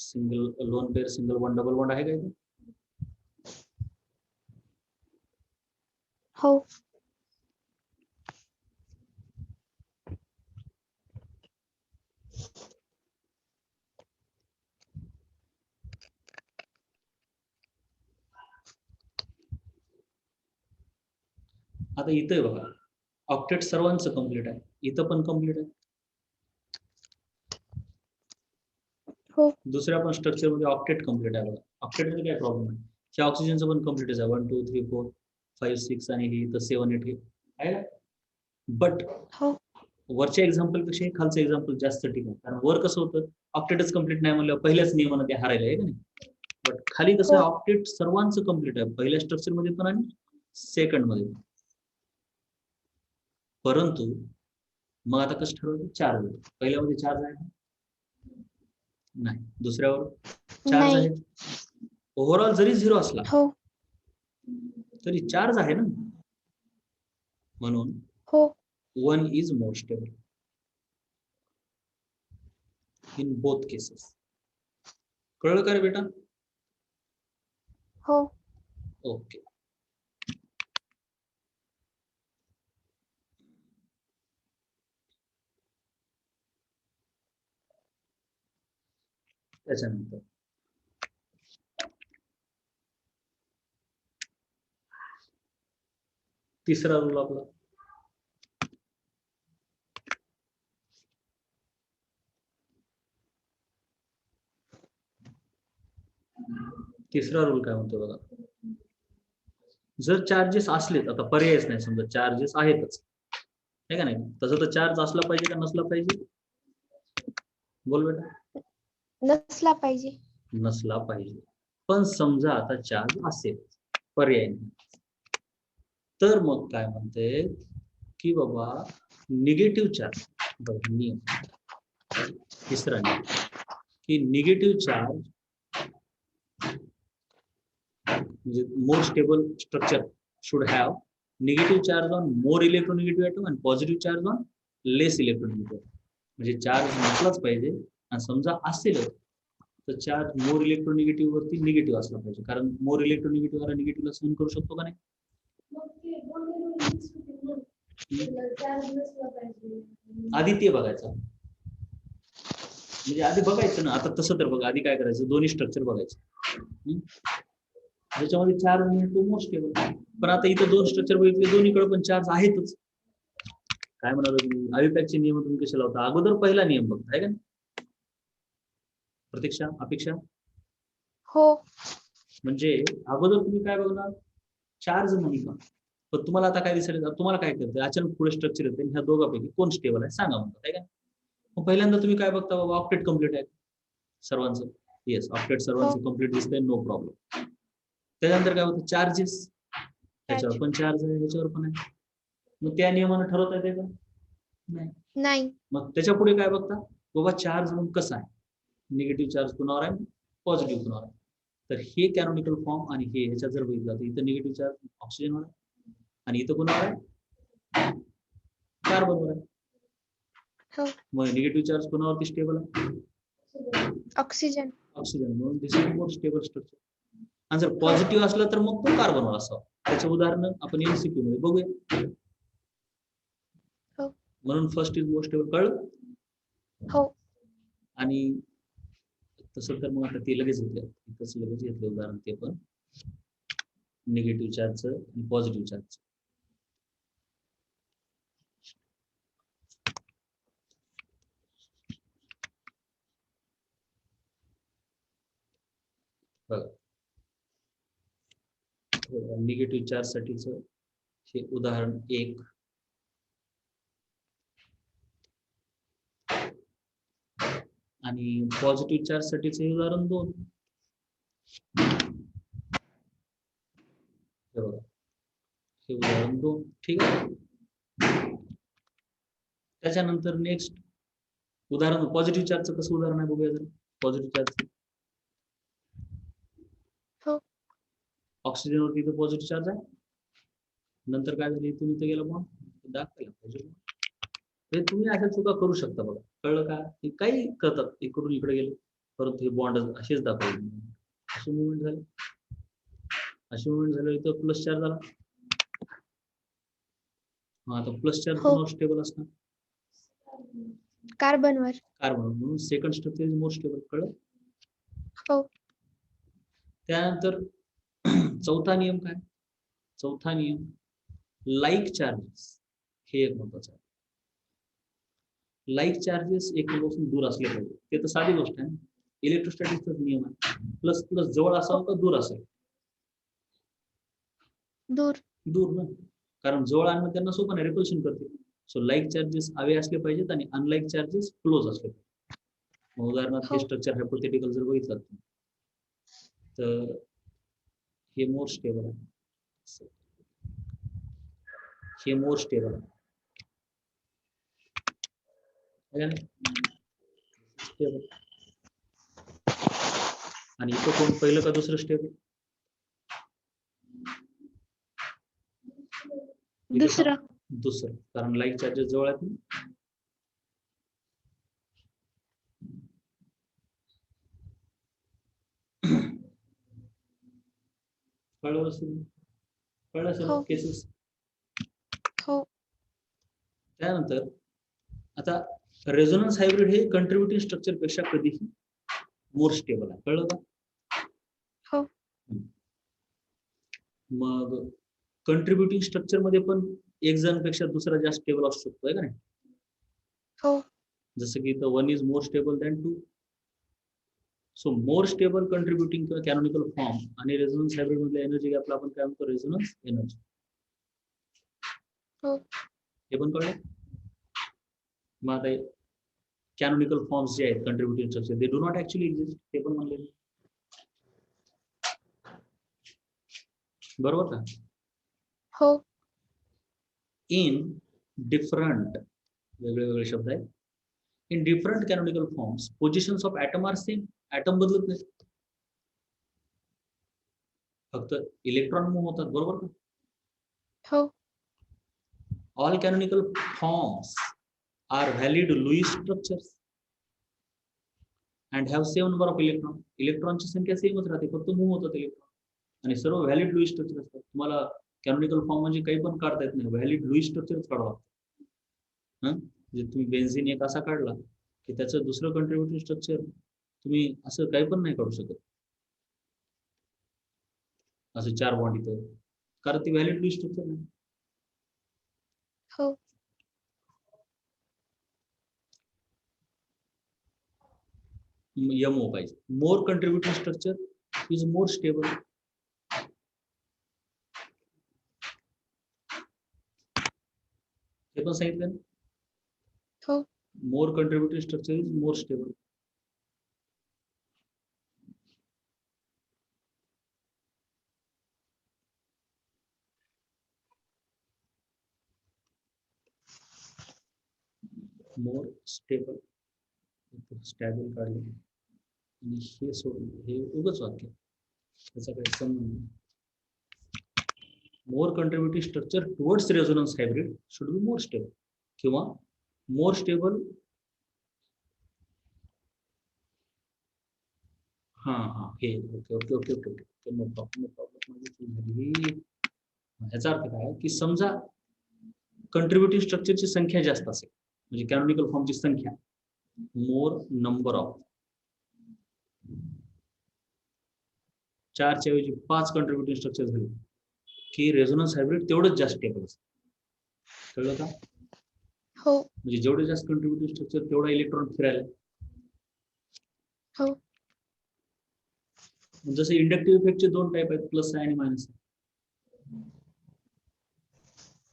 Single loan pair, single one, double one आहे का इथे? हो. आता इथे बघा, ऑक्टेट सर्वांचं कम्प्लीट आहे, इथं पण कम्प्लीट आहे. हो. दुसऱ्या पण स्ट्रक्चर मध्ये ऑक्टेट कम्प्लीट आहे बघा. ऑक्टेट मध्ये काय प्रॉब्लेम आहे? हे ऑक्सिजनचं पण कम्प्लीट आहे, 1 2 3 4 5 6 आणि हे इथं 7 8 आहे ना. बट हो. वरच्या एक्झाम्पल पेक्षा हे खालचं एक्झाम्पल जास्त ठीक आहे, कारण वर कसं होतं, ऑक्टेटच कम्प्लीट नाही म्हणल्यावर पहिल्याच नियमानं ते हारायला आहे का नाही. बट खाली कसं आहे, हो. ऑक्टेट सर्वांचं कम्प्लीट आहे, पहिल्या स्ट्रक्चर मध्ये पण आणि सेकंड मध्ये पण. परंतु मग आता कसं ठरवलं, चार्ज पहिल्यामध्ये चार्ज आहे नाही, दुसऱ्यावर चार्ज नाही. आहे. ओव्हरऑल जरी 0 असला हो. तरी चार्ज आहे ना, म्हणून हो. 1 is more stable in both cases. कळलं का रे बेटा? हो. ओके. त्याच्यानंतर तिसरा रूल आपला, तिसरा रूल काय म्हणतो बघा, जर चार्जेस असलेत, आता पर्यायच नाही, समजा चार्जेस आहेतच, आहे का नाही, तसं तर चार्ज असला पाहिजे का नसला पाहिजे? बोल बेटा. नसला पाहिजे. नसला पाहिजे. पण समजा आता चार्ज असेल, पर्याय नाही, तर मग काय म्हणते की बाबा निगेटिव्ह चार्ज, बघा नियम तिसरा नियम, की निगेटिव्ह चार्ज म्हणजे मोर stable structure should have negative charge on more electronegative atom and positive charge on less electronegative atom. म्हणजे चार्ज नसलाच पाहिजे, आणि समजा असेल तर चार्ज मोर इलेक्ट्रोनिगेटिव्ह वरती निगेटिव्ह असला पाहिजे, कारण मोर इलेक्ट्रोनिगेटिव्ह वाला निगेटिव्हला सहन करू शकतो का नाही. आधी ते बघायचं, म्हणजे आधी बघायचं ना. आता तसं तर बघा, आधी काय करायचं, दोन्ही स्ट्रक्चर बघायचं, ज्याच्यामध्ये चार्ज मिळतो मोर स्टेबल. पण आता इथं दोन स्ट्रक्चर बघितले, दोन्हीकडे पण चार्ज आहेतच. काय म्हणाल तुम्ही, अविपॅकचे नियम तुम्ही कशाला होता, अगोदर पहिला नियम बघता आहे का, प्रतीक्षा अपेक्षा. हो. म्हणजे अगोदर तुम्ही काय बघणार, चार्ज नाही का. पण तुम्हाला आता काय दिसेल, तुम्हाला काय करतं, अचानक पुढे स्ट्रक्चर येते, ह्या दोघांपैकी कोण स्टेबल आहे सांगा म्हणतात, आहे का. मग पहिल्यांदा तुम्ही काय बघता, बाबा ऑक्टेट कम्प्लीट आहे सर्वांचं, येस ऑक्टेट हो. सर्वांचं कम्प्लीट दिसतंय, नो प्रॉब्लेम. त्याच्यानंतर काय होतं, चार्जेस, ह्याच्यावर पण चार्ज आहे, ह्याच्यावर पण आहे, मग त्या नियमानं ठरवता येते का नाही. नाही. मग त्याच्या पुढे काय बघता, बाबा चार्ज मग कसा आहे, निगेटिव्ह चार्ज कुणावर आहे, पॉझिटिव्ह कुणावर आहे. तर हे कॅनोनिकल फॉर्म आणि हे ह्याच्यात जर बघितलं तर इथं निगेटिव्ह चार्ज ऑक्सिजनवर आहे, आणि इथं कुणावर आहे, कार्बनवर आहे. हो. मग निगेटिव्ह चार्ज कुणावरती स्टेबल आहे, ऑक्सिजन. ऑक्सिजन, म्हणून दिस इज मोर स्टेबल स्ट्रक्चर. आणि जर पॉझिटिव्ह असलं तर मग तो कार्बनवर असावा. त्याचं उदाहरण आपण एमसीक्यू मध्ये बघूया. हो. म्हणून फर्स्ट इज मोर स्टेबल, कळलं. हो. आणि तसं तर मग आता ते लगेच घेतलं, तसं लगेच घेतलं उदाहरण, ते पण निगेटिव्ह चार्जचं आणि पॉझिटिव्ह चार्जचं. बघा निगेटिव्ह चार्ज साठीचं हे उदाहरण 1. आणि पॉझिटिव्ह चार्ज साठीचं हे उदाहरण 2. हे बघा, हे उदाहरण 2. ठीक आहे. त्याच्यानंतर नेक्स्ट उदाहरण पॉझिटिव्ह चार्जचं कसं उदाहरण आहे बघूया जरा. पॉझिटिव्ह चार्ज हो. ऑक्सिजनवरती इथं पॉझिटिव्ह चार्ज आहे. नंतर काय झालं, इथून इथं गेलं मग दाखवायला पाहिजे. हे तुम्ही अशा चुका करू शकता बघा. कळलं का? हे काही करतात, इकडून इकडे गेले परत हे बॉन्ड असेच दाखवले. अशी मुवमेंट झाली, अशी मुवमेंट झाली. इथं प्लस चार्ज झाला. आता प्लस चार्ज हो. कोणावर स्टेबल असणार? कार्बनवर. कार्बन. म्हणून second structure is more stable. कळलं? हो. त्यानंतर चौथा नियम काय? चौथा नियम लाईक चार्जेस. हे एक महत्वाचं आहे. लाईक चार्जेस एकमेकांपासून दूर असले पाहिजे. ते तर साधी गोष्ट आहे. इलेक्ट्रोस्टॅटिक्सचा नियम आहे. प्लस प्लस जवळ असावं का दूर असेल? दूर. दूर ना, कारण जवळ आणणं त्यांना सोपं नाही, रिपल्शन करते. सो लाईक चार्जेस हवे असले पाहिजेत आणि अनलाईक चार्जेस क्लोज असले पाहिजे. उदाहरणार्थ हे स्ट्रक्चर हायपोथेटिकल जर बघितलं तर हे मोर स्टेबल आहे, हे मोर स्टेबल आहे. स्टेबल. आणि इथं कोण पहिलं का दुसरं स्टेबल? दुसरं. दुसरं, कारण लाईक चार्जेस जवळ आहेत ना. कळलं असेल, कळलं असेल केसेस. हो. त्यानंतर आता रेझोनन्स हायब्रिड हे कंट्रीब्युटिंग स्ट्रक्चर पेक्षा कधीही मोर स्टेबल आहे. कळलं का? हो. मग कंट्रीब्युटिंग स्ट्रक्चर मध्ये पण एक जण पेक्षा दुसरा जास्त स्टेबल असू शकतो, आहे का नाही? हो. जसं की इथं 1 is more stable than 2. So more stable contributing किंवा कॅनोनिकल फॉर्म आणि रेझोनन्स हायब्रिड मधल्या एनर्जी गॅपला आपण काय म्हणतो? Resonance energy. हो. हे पण कळलं? मग आता कॅनोनिकल फॉर्म्स जे आहेत contributing structure, they do not actually exist. ते पण म्हणले बरोबर का? हो. इन डिफरंट, वेगळे शब्द आहेत. In different canonical forms positions of atom are same. Atom बदलत नाही, फक्त इलेक्ट्रॉन मूव्ह होतात. बरोबर का? हो. All canonical forms are valid Lewis structures and have same number of electron. इलेक्ट्रॉनची संख्या सेमच राहते, फक्त मूव्ह होतात इलेक्ट्रॉन. आणि सर्व व्हॅलिड लुईस स्ट्रक्चर असतात. तुम्हाला कॅनोनिकल फॉर्म म्हणजे काही पण काढता येत नाही, व्हॅलिड लुईस स्ट्रक्चरच काढावं लागतं. म्हणजे तुम्ही बेन्झिन एक असा काढला की त्याचं दुसरं कंट्रीब्युटिंग स्ट्रक्चर तुम्ही असं काही पण नाही काढू शकत, असं 4 बॉन्ड इथं, कारण ती व्हॅलिड लुईस स्ट्रक्चर नाही. हो. MO पाहिजे. More contributing structure is more stable. हे पण सांगितलं ना? हो. More contributing structure is more stable. More stable, stable काढले आणि हे सोडून हे उगच वाक्य, त्याचा काही संबंध नाही. More contributing structure towards resonance hybrid should be more stable किंवा मोर स्टेबल. हे okay okay okay okay okay, no problem, no problem. याचा अर्थ काय की समजा कंट्रीब्युटिंग स्ट्रक्चरची संख्या जास्त असेल, म्हणजे कॅनोनिकल फॉर्मची संख्या, मोर नंबर ऑफ 4 च्या ऐवजी 5 कंट्रीब्युटिंग स्ट्रक्चर झाले की रेझोनन्स हायब्रिड तेवढंच जास्त स्टेबल असतं. कळलं का? हो. म्हणजे जेवढे जास्त कंट्रीब्युटिंग स्ट्रक्चर तेवढा इलेक्ट्रॉन फिरायला. हो. जसे इंडक्टिव्ह इफेक्टचे 2 टाईप आहेत, प्लस आणि मायनस.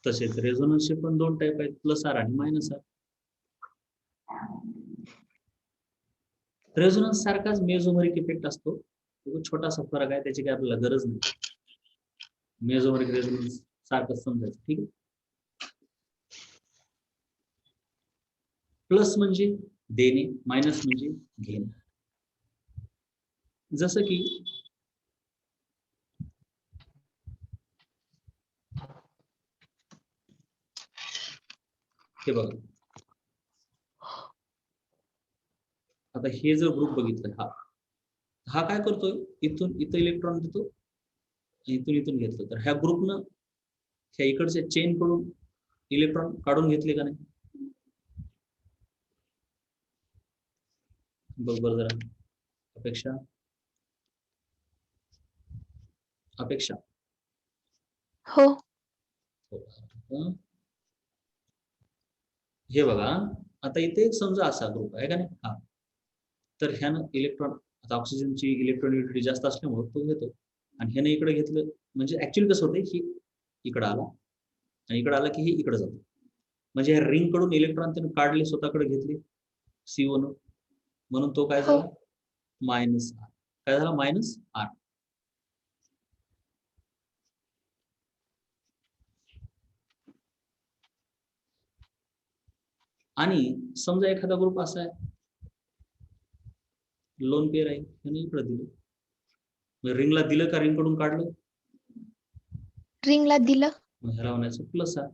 तसेच रेझोनन्सचे पण दोन टाईप आहेत, प्लस आर आणि मायनस आर. रेझोनन्स सारखाच मेझोमरिक इफेक्ट असतो, तो छोटासा फरक आहे, त्याची काय आपल्याला गरज नाही. मेझोमरिक रेझोनन्स सारखंच समजायचं, ठीक आहे. प्लस म्हणजे देणे, मायनस म्हणजे घेणे. जसं की हे बघा, आता हे जर ग्रुप बघितलं, हा हा काय करतोय, इथून इथं इलेक्ट्रॉन देतो, इथून इथून घेतलं, तर ह्या ग्रुपनं ह्या इकडच्या चेन कडून इलेक्ट्रॉन काढून घेतले का नाही? बरोबर. जरा अपेक्षा अपेक्षा हो. हं. हे बघा, आता इथे एक समजा असा ग्रुप आहे का नाही, हा, तर ह्यानं इलेक्ट्रॉन, आता ऑक्सिजनची इलेक्ट्रॉनिटी जास्त असल्यामुळे तो घेतो, आणि ह्याने इकडे घेतलं, म्हणजे ऍक्च्युअली कसं होतं, ही इकडे आला आणि इकडे आला की ही इकडे जातो, म्हणजे ह्या रिंग कडून इलेक्ट्रॉन त्याने काढले, स्वतःकडे घेतले CO न, म्हणून तो काय हो. झाला, मायनस आर. काय झाला, मायनस आर. आणि समजा एखादा ग्रुप असा आहे, लोन पेअर आहे, त्याने इकडे दिलं, रिंगला दिलं का रिंग कडून काढलं, रिंगला दिलं. मग ह्याला म्हणायचं प्लस आर.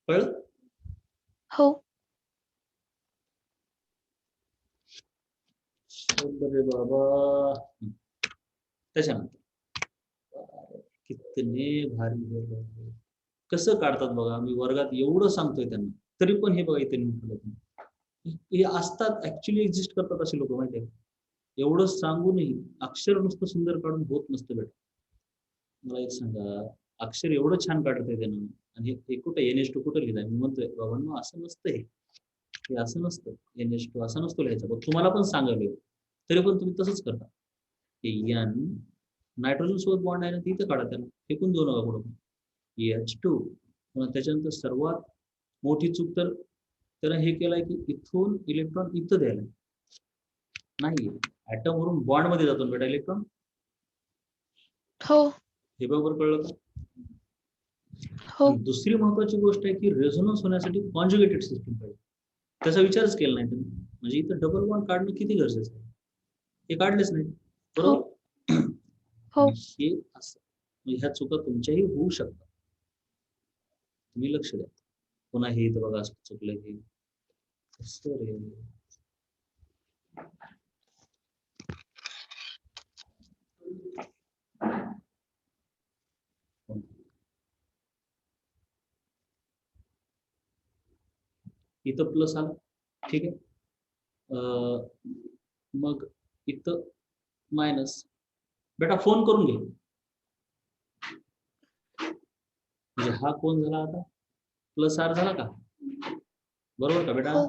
कळलं? हो. रे बाबा. त्याच्यानंतर कितने भारी बोलले. कसं काढतात बघा, मी वर्गात एवढं सांगतोय त्यांना, तरी पण हे बघा इथे म्हटलं, हे असतात, ऍक्च्युली एक्झिस्ट करतात असे लोक, माहिती आहे. एवढं सांगूनही अक्षर नुसतं सुंदर काढून होत नसतं बेटा. मला एक सांगा, अक्षर एवढं छान काढतंय त्यानं, आणि हे कुठं NH2 कुठं लिहिलंय, मी म्हणतोय बाबांनो असं नसतं, हे असं नसतं, NH2 असं नसतो लिहायचा, पण तुम्हाला पण सांगायला, तरी पण तुम्ही तसंच करता. एन नायट्रोजन सोबत बॉन्ड आहे ना, तिथं काढा, त्याला फेकून देऊ नका कुठं. H2. त्याच्यानंतर सर्वात मोठी चूक तर त्यानं हे केलंय की इथून इलेक्ट्रॉन इथं द्यायला नाही, ऍटम वरून बॉन्ड मध्ये जातो बेटा इलेक्ट्रॉन. हो. हे बरोबर कळलं का? हो. आणि दुसरी महत्वाची गोष्ट आहे की रेझोनन्स होण्यासाठी कॉन्जुगेटेड सिस्टीम पाहिजे. त्याचा विचारच केला नाही तुम्ही, म्हणजे इथं डबल बॉन्ड काढणं किती गरजेचं आहे, हे काढलेच नाही, हो. बरोबर. हो. आणि हे असं, म्हणजे ह्या चुका तुमच्याही होऊ शकतात, तुम्ही लक्ष द्या. पुन्हा हे इथं बघा, असं चुकलं, हे कसं रे. इथं प्लस आला, ठीक आहे. मग इथं मायनस. बेटा फोन करून घे, म्हणजे हा कोण झाला आता, प्लस आर झाला का, बरोबर का बेटा. हो.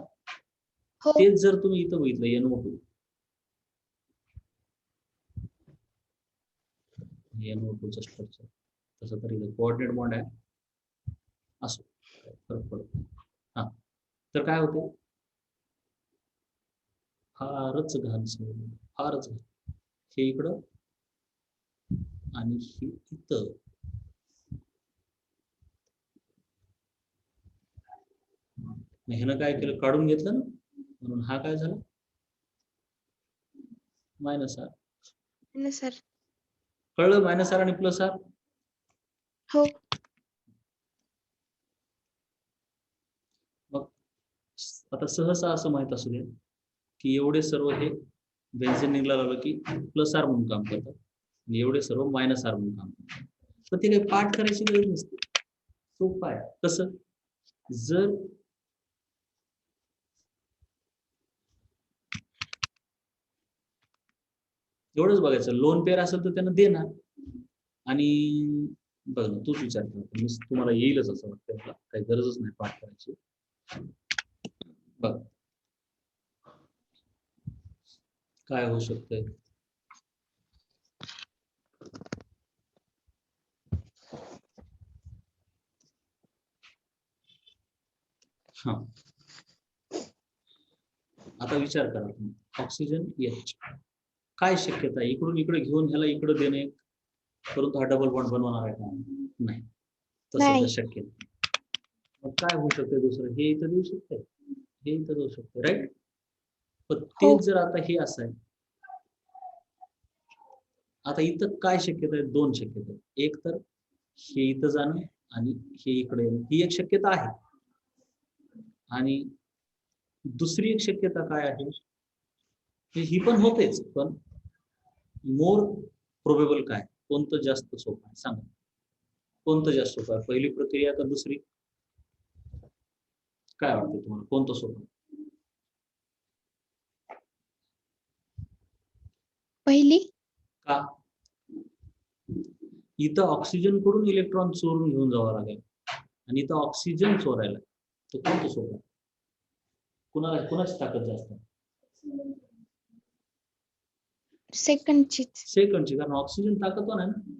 हो. तेच जर तुम्ही इथं बघितलं, NO2, NO2चं स्ट्रक्चर, तसं तरी कोऑर्डिनेट बॉन्ड आहे, असो, फरक पडतो. हा, तर काय होते, फारच घाण समजलं, फारच घाण. हे इकडं आणि हे इथं, ह्यानं काय केलं, काढून घेतलं ना, म्हणून हा काय झाला, मायनस आर. सर. कळलं, मायनस आर आणि प्लस आर. हो. मग आता सहसा असं माहित असू दे की एवढे सर्व हे बेन्झीन निघालं की प्लस आर म्हणून काम करतात, आणि एवढे सर्व मायनस आर म्हणून काम करतात. पण ते काही पाठ करायची गरज नसते, सोपं आहे. कसं, जर एवढंच बघायचं, लोन पेअर असेल तर त्यांना देणार, आणि बघ ना, तूच विचार कर, तुम्हाला येईलच असं वाटतं, मला काही गरजच नाही पाठ करायची. बघ काय होऊ शकतंय, हा, आता विचार करा तुम्ही, ऑक्सिजन H काय शक्यता आहे इकडून इकडे घेऊन ह्याला इकडे देणे, परंतु हा डबल बॉन्ड बनवणार आहे का? नाही, तसं तर नाही. शक्य नाही. मग काय होऊ शकते दुसरं, हे इथं देऊ शकते, हे इथं देऊ शकते, राईट. पण हो. तेच जर आता हे असं आहे, आता इथं काय शक्यता आहे? दोन शक्यता आहेत. एक तर हे इथं जाणं आणि हे इकडे येणं, ही एक शक्यता आहे. आणि दुसरी एक शक्यता काय आहे, ही पण होतेच, पण मोर प्रोबेबल काय, कोणतं जास्त सोपं आहे सांगा, कोणतं जास्त सोपं आहे, पहिली प्रक्रिया का दुसरी? काय वाटतं तुम्हाला, कोणतं सोपं? पहिली. का? इथं ऑक्सिजन कडून इलेक्ट्रॉन चोरून घेऊन जावं लागेल आणि इथं ऑक्सिजन चोरायला, तर कोणतं सोपं? कुणाची ताकद जास्त? सेकंडचीच. सेकंडची, कारण ऑक्सिजन ताकदवान आहे ना,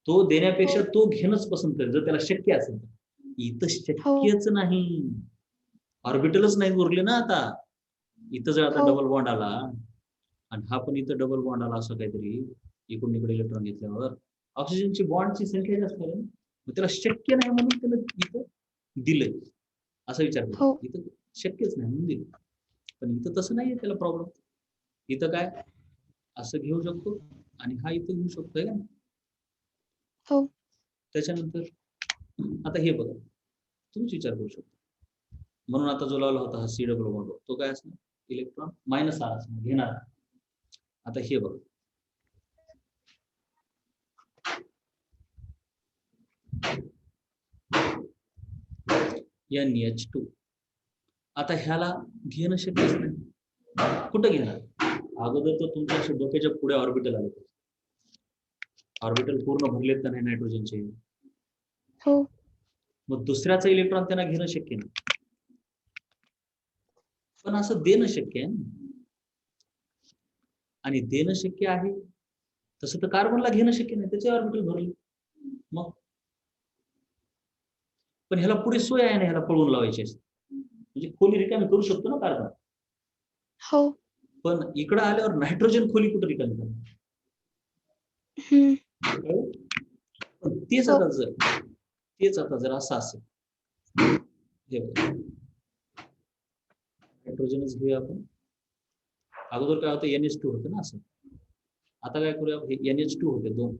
तो देण्यापेक्षा हो. तो घेणंच पसंत करेल जर त्याला शक्य असेल. इथं हो. शक्यच नाही, ऑर्बिटलच नाही उरले ना आता. इथं जर आता हो. डबल बॉन्ड आला आणि हा पण इथं डबल बॉन्ड आला, असं काहीतरी इकडून इकडे इलेक्ट्रॉन घेतल्यावर ऑक्सिजनची बॉन्डची संख्या जास्त आहे ना, मग त्याला शक्य नाही म्हणून त्याला इथं दिलंय, असा विचार करू. हो. इथं शक्यच नाही म्हणून दिलं, पण इथं तसं नाहीये, त्याला प्रॉब्लेम. इथं काय असं घेऊ शकतो आणि हा इथं घेऊ शकतो, आहे का? हो. त्याच्यानंतर आता हे बघा, तुम्हीच विचार करू शकता. म्हणून आता जो लावला होता हा सी डबल बॉन्ड, तो काय असणार, इलेक्ट्रॉन मायनस आर असणार, घेणार. आता हे बघा, NH2, आता ह्याला घेणं शक्यच नाही. कुठं घेणार? अगोदर तर तुमच्या अशा डोक्याच्या पुढे ऑर्बिटल आले, ऑर्बिटल पूर्ण भरलेत का नाही नायट्रोजनचे? हो. मग दुसऱ्याचा इलेक्ट्रॉन त्यांना घेणं शक्य नाही, पण असं देणं शक्य आहे ना. आणि देणं शक्य आहे तसं तर कार्बनला घेणं शक्य नाही, त्याचे ऑर्बिटल भरले. मग पण ह्याला पुढे सोय आहे ना, ह्याला पळवून लावायची असते, म्हणजे खोली रिकामी करू शकतो ना कार्बन. हो. पण इकडं आल्यावर नायट्रोजन खोली कुठं रिकामी करणार? पण तेच हो. आता जर असं असेल, हे बघा, नायट्रोजनच घेऊया आपण. अगोदर काय होतं, NH2 होतं ना असं. आता काय करूया, हे NH2 होते दोन.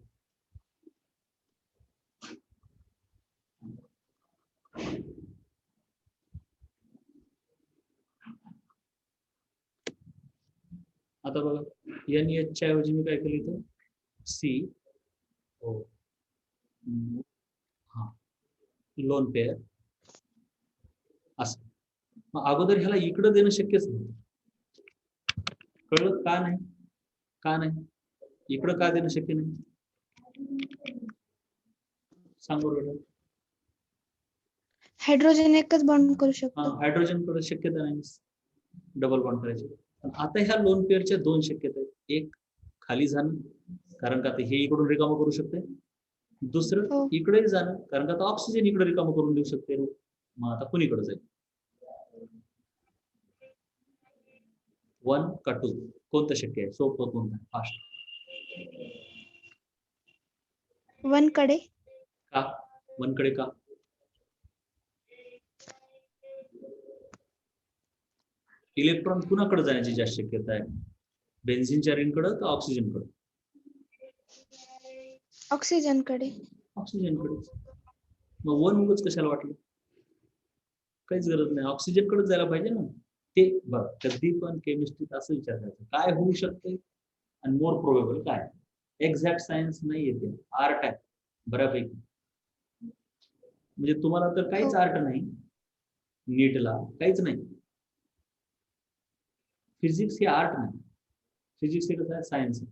आता बघा, NH च्या ऐवजी मी काय केलं इथं, C O, हा, लोन पेअर असं. मग अगोदर ह्याला इकडं देणं शक्यच नव्हतं. कळलं का नाही? का नाही इकडं का देणं शक्य नाही, सांग बरोबर. हायड्रोजन एकच बॉन्ड करू शकतो. हायड्रोजन कडे शक्यता नाही डबल बॉन्ड करायची. आता ह्या लोन पेअरच्या दोन शक्यता आहेत, एक खाली जाणं, कारण का हे इकडून रिकामं करू शकते, दुसरं हो. इकडे जाणं, कारण का ऑक्सिजन इकडे रिकामं करून देऊ शकते. मग आता कुणीकडे जाईल, 1 का 2, कोणतं शक्य आहे, सोपं कोणतं, फास्ट? 1 कडे. का 1 कडे का? इलेक्ट्रॉन कुणाकडे जाण्याची जास्त शक्यता आहे, बेन्झिनच्या रिंगकडे का ऑक्सिजनकडे? ऑक्सिजन कडे. ऑक्सिजनकडेच. मग 1 उगाच कशाला वाटलं, काहीच गरज नाही, ऑक्सिजनकडे जायला पाहिजे ना. ते बघ, कधी पण केमिस्ट्रीत असं विचार करायचं, काय होऊ शकते आणि मोर प्रोबेबल काय. एक्झॅक्ट सायन्स नाही येते, आर्ट आहे बऱ्यापैकी. म्हणजे तुम्हाला तर काहीच हो. आर्ट नाही, नीटला काहीच नाही. फिजिक्स हे आर्ट नाही, फिजिक्स हे कसं आहे, सायन्स आहे.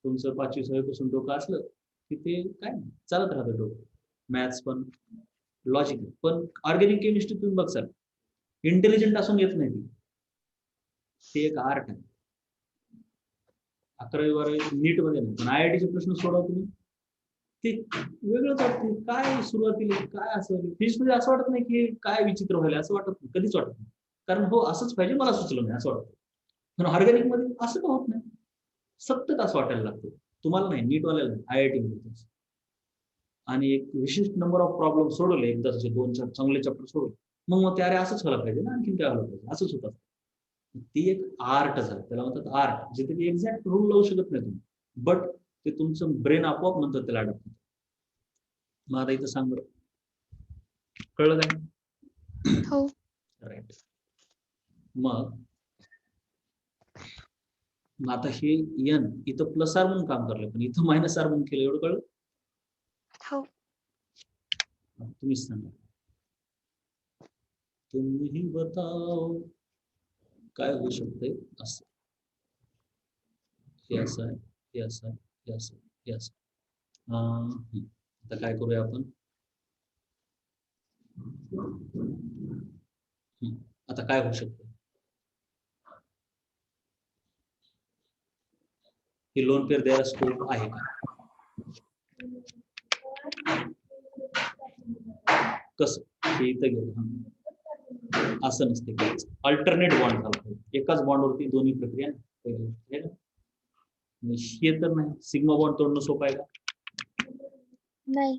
तुमचं 5वी 6वी पासून डोकं असलं की ते काय चालत राहतं डोकं, मॅथ्स पण लॉजिक. पण ऑर्गॅनिक केमिस्ट्री तुम्ही बघसाल, इंटेलिजंट असून येत नाही ती, ते एक आर्ट आहे. 11वी 12वी नीट मध्ये नाही, पण IIT चे प्रश्न सोडवा तुम्ही, ते वेगळंच वाटते. काय सुरुवातीला काय असं फिश मध्ये असं वाटत नाही की काय विचित्र व्हायला, असं वाटत नाही, कधीच वाटत नाही. कारण हो असंच पाहिजे, मला सुचलं नाही असं वाटतं. पण ऑर्गॅनिक मध्ये असं का होत नाही, सतत असं वाटायला लागतं. तुम्हाला नाही, नीटवाल्याला नाही, IIT मध्ये. आणि एक विशिष्ट नंबर ऑफ प्रॉब्लेम सोडवले, एकदा तसे 2-4 चांगले चॅप्टर सोडवले, मग ते अरे असंच व्हायला पाहिजे ना, आणखीन काय व्हायला पाहिजे, असंच होतं. ती एक आर्ट झालं, त्याला म्हणतात आर्ट, जिथे की एक्झॅक्ट रूल लावू शकत नाही तुम्ही, बट ते तुमचं ब्रेन आपोआप नंतर त्याला अडॅप्ट. मग आता इथं सांग बरं, कळलं काय? हो. राईट. मग आता हे n इथं प्लस आर म्हणून काम करलं, पण इथं मायनस आर म्हणून केलं, एवढं कळलं? हो. तुम्हीच सांगा, तुम्ही बताओ काय होऊ शकते असं. हे असं आहे, हे असं आहे, हे असं, हे असं. आता काय करूया आपण, आता काय होऊ शकतं, ही लोन पेअर द्यायला स्कोप आहे का? कसं हे इथं गेलं, असं नसते, अल्टरनेट बॉन्ड झाला, एकाच बॉन्डवरती दोन्ही प्रक्रिया आहे ना. हे तर नाही, सिग्मा बॉन्ड तोडणं सोपं आहे का? नाही.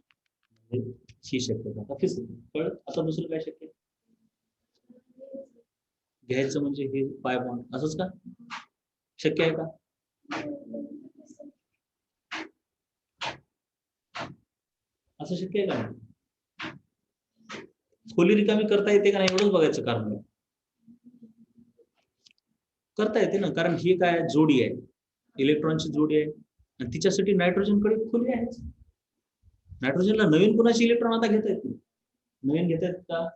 ही शक्यता. आता दुसरं काय शक्य घ्यायचं, म्हणजे हे पाय बॉन्ड असंच का शक्य आहे का? असं शक्य आहे का? खोली रिकामी करता येते का नाही, एवढंच बघायचं. कारण करता येते ना, कारण ही काय जोडी आहे, इलेक्ट्रॉनची जोडी आहे, आणि तिच्यासाठी नायट्रोजनकडे खोली आहे. नायट्रोजनला नवीन कोणाची इलेक्ट्रॉन आता घेता येत नाही, नवीन घेता येत का?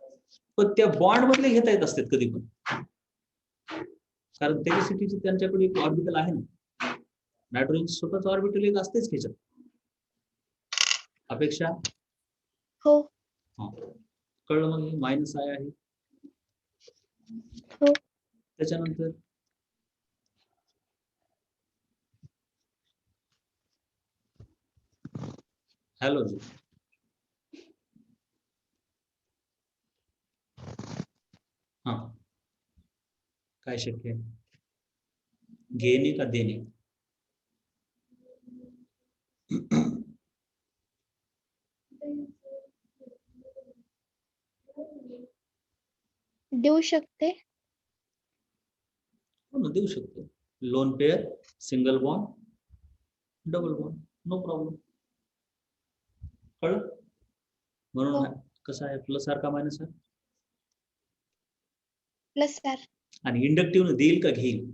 पण त्या बॉन्ड मधले घेता येत असतात कधी पण, कारण त्याच्यासाठी त्यांच्याकडे एक ऑर्बिटल आहे ना, नायट्रोजन स्वतःच ऑर्बिटल एक असतेच ह्याच्यात. अपेक्षा हो. कळलं? मग मायनस आय आहे. हो. त्याच्यानंतर हॅलोजन. हा, काय शक्य आहे, घेणे का देणे? देऊ शकते. हो ना, देऊ शकतो. Lone pair, single bond, double bond, no problem. कळलं? म्हणून कसं आहे, प्लस आर का मायनस आर? Plus R. आणि इंडक्टिव्ह देईल का घेईल?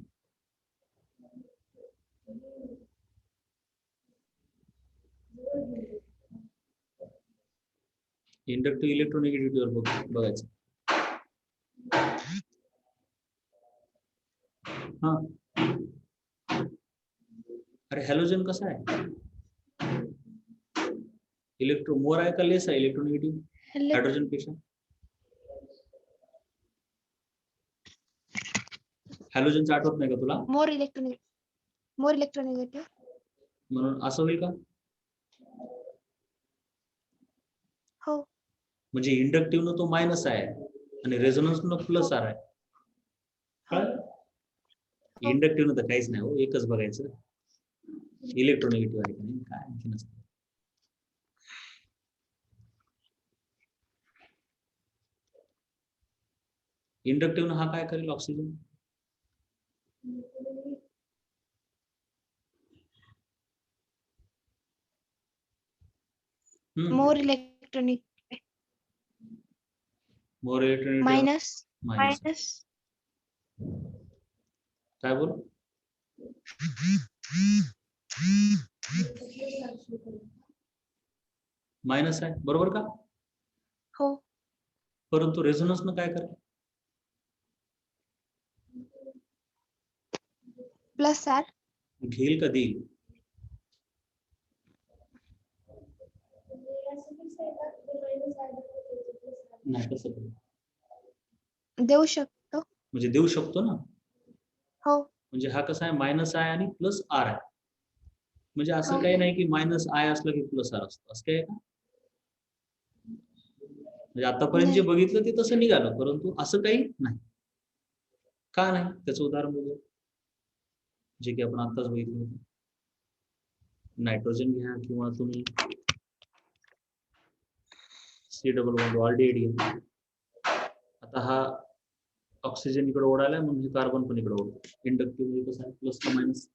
इंडक्टिव्ह इलेक्ट्रोनेगेटिव्ह वर बघायचं. हा, अरे हॅलोजन कसं आहे, इलेक्ट्रो मोर आहे का लेस आहे इलेक्ट्रोनेगेटिव्ह हायड्रोजन पेक्षा? हॅलोजनचं आठवत नाही का तुला? मोर इलेक्ट्रोनेगेटिव्ह. म्हणून असं होईल का? हो. म्हणजे इंडक्टिव्ह तो मायनस आहे आणि रेझोनन्स न प्लस आर आहे. इंडक्टिव्ह तर काहीच नाही हो, एकच बघायचं, इलेक्ट्रोनेगेटिव्ह आहे का नाही, काय आणखी नसतं. इंडक्टिव्ह हा काय करेल, ऑक्सिजन मोर इलेक्ट्रॉनिक मायनस. मायनस काय बोल, मायनस आहे बरोबर का? हो. परंतु रेझोनन्स न काय करेल, प्लस आर. घेईल का देईल? नाही, कसं करेल, देऊ शकतो. म्हणजे देऊ शकतो ना. हो. म्हणजे हा कसा आहे, मायनस आहे आणि प्लस आर आहे. म्हणजे असं हो. काही नाही की मायनस आय असलं की प्लस आर असतं, असं काय का? म्हणजे आतापर्यंत जे नाही. बघितलं ते तसं निघालं, परंतु असं काही नाही. का नाही त्याचं उदाहरण बघू, जे की आपण आताच बघितलं होतं. नायट्रोजन घ्या किंवा तुम्ही C डबल बॉन्ड ऑलरेडी. आता हा ऑक्सिजन इकडे ओढायला म्हणून हे कार्बन पण इकडे ओढतो. इंडक्टिव्ह म्हणजे कसं आहे, प्लस का मायनस?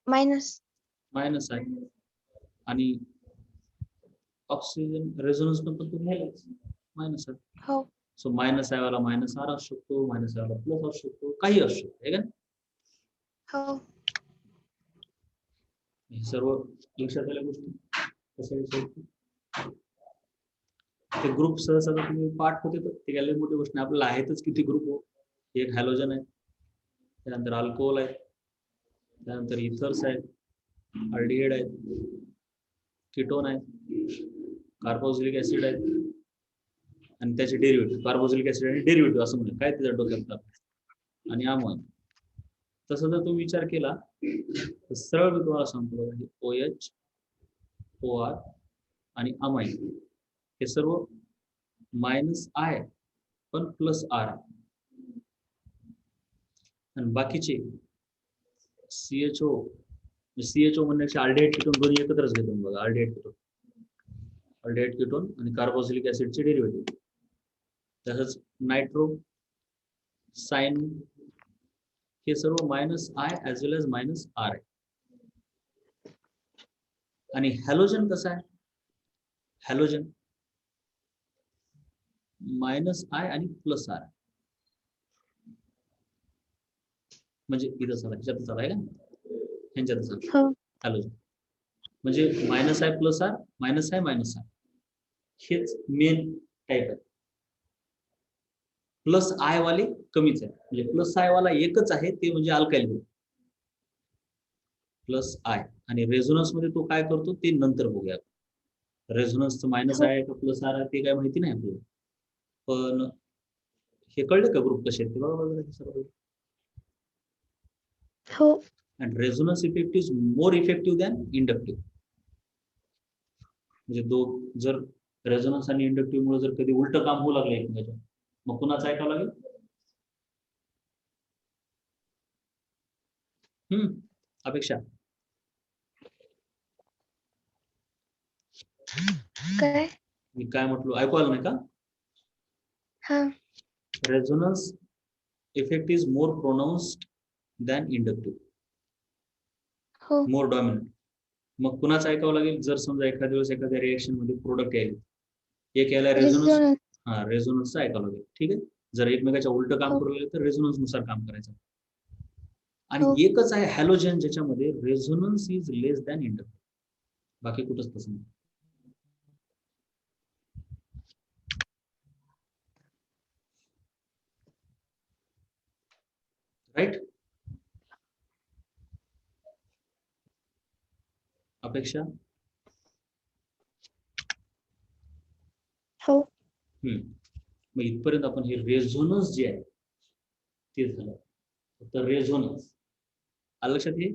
मायनस. मायनस आहे. आणि ऑक्सिजन रेझोनन्स पण तुम्ही घ्यायलाच मायनस आहे. हो. सो मायनस आय वाला मायनस आर असू शकतो, मायनस आय वाला प्लस असू शकतो, काही असू शकतो, आहे का? हो. हे सर्व लक्षात आल्या गोष्टी कशा विषयी ते ग्रुप सहसा तुम्ही पाठ होते तर ते काही मोठी गोष्ट नाही, आपल्याला आहेतच किती ग्रुप हो. एक हॅलोजन आहे, त्यानंतर अल्कोहोल आहे, त्यानंतर इथर्स आहेत, अल्डिहाइड आहेत, कीटोन आहेत, कार्बोक्सिलिक ऍसिड आहेत आणि त्याचे डेरिव्हेटिव्ह, कार्बोक्सिलिक ऍसिड आणि डेरिव्हेटिव्ह असं म्हणतात, काय त्याच्या डोक्यात. आणि अमोनिया. तसं जर तुम्ही विचार केला तर सरळ मी तुम्हाला सांगतो, OH, OR आणि अमाइन हे सर्व मायनस आय पण प्लस आर आहे. आणि बाकीचे CHO म्हणण्याचे अल्डिहाइड कीटोन दोन्ही एकत्रच घेतो बघा. अल्डिहाइड कीटोन आणि कार्बोक्सिलिक ऍसिडचे डेरिव्हेटिव्ह. तसंच नायट्रो, साइन हे सर्व minus I as well as minus R आहे. आणि हॅलोजन कसं आहे? हॅलोजन मायनस आय आणि प्लस आर, म्हणजे इथं चला ह्याच्यात चला आहे का, ह्यांच्यात चला हो. हॅलोजन म्हणजे minus I plus R, minus I minus R, हेच मेन टाईप आहे. प्लस आय वाले कमीच आहे, म्हणजे प्लस आय वाला एकच आहे, ते म्हणजे अल्काइल ग्रुप प्लस आय. आणि रेझोनन्स मध्ये तो काय करतो ते नंतर बघूया. रेझोनन्सचं मायनस हो. आय का प्लस आर आहे ते काय माहिती नाही आपल्याला, पण हे कळलं का ग्रुप कसे आहेत ते बघा सर्व. हो. And resonance effect is more effective than inductive. म्हणजे जर रेझोनन्स आणि इंडक्टिव्ह मुळे जर कधी उलट काम होऊ लागलं एकमेकाच्या, मग कुणाचं ऐकावं लागेल? अपेक्षा काय? मी काय म्हटलो ऐकू आलं नाही का? हा. Resonance effect is more pronounced than inductive, हो. More dominant. मग कुणाचं ऐकावं लागेल? जर समजा एखाद्या वेळेस एखाद्या रिएक्शन मध्ये प्रोडक्ट यायला, एक यायला रेझोनन्स, रेझोनन्स. रेझोनन्सचं ऐकावं लागेल. ठीक आहे, जर एकमेकाच्या उलट काम हो. करू लागले तर रेझोनन्स नुसार काम करायचं. आणि हो. एकच आहे हॅलोजन ज्याच्यामध्ये resonance is less than inductive, बाकी कुठंच तसं नाही. राईट? अपेक्षा? हो. मग इथपर्यंत आपण हे रेझोनन्स जे आहे ते झालं. तर रेझोनन्स आलं लक्षात. हे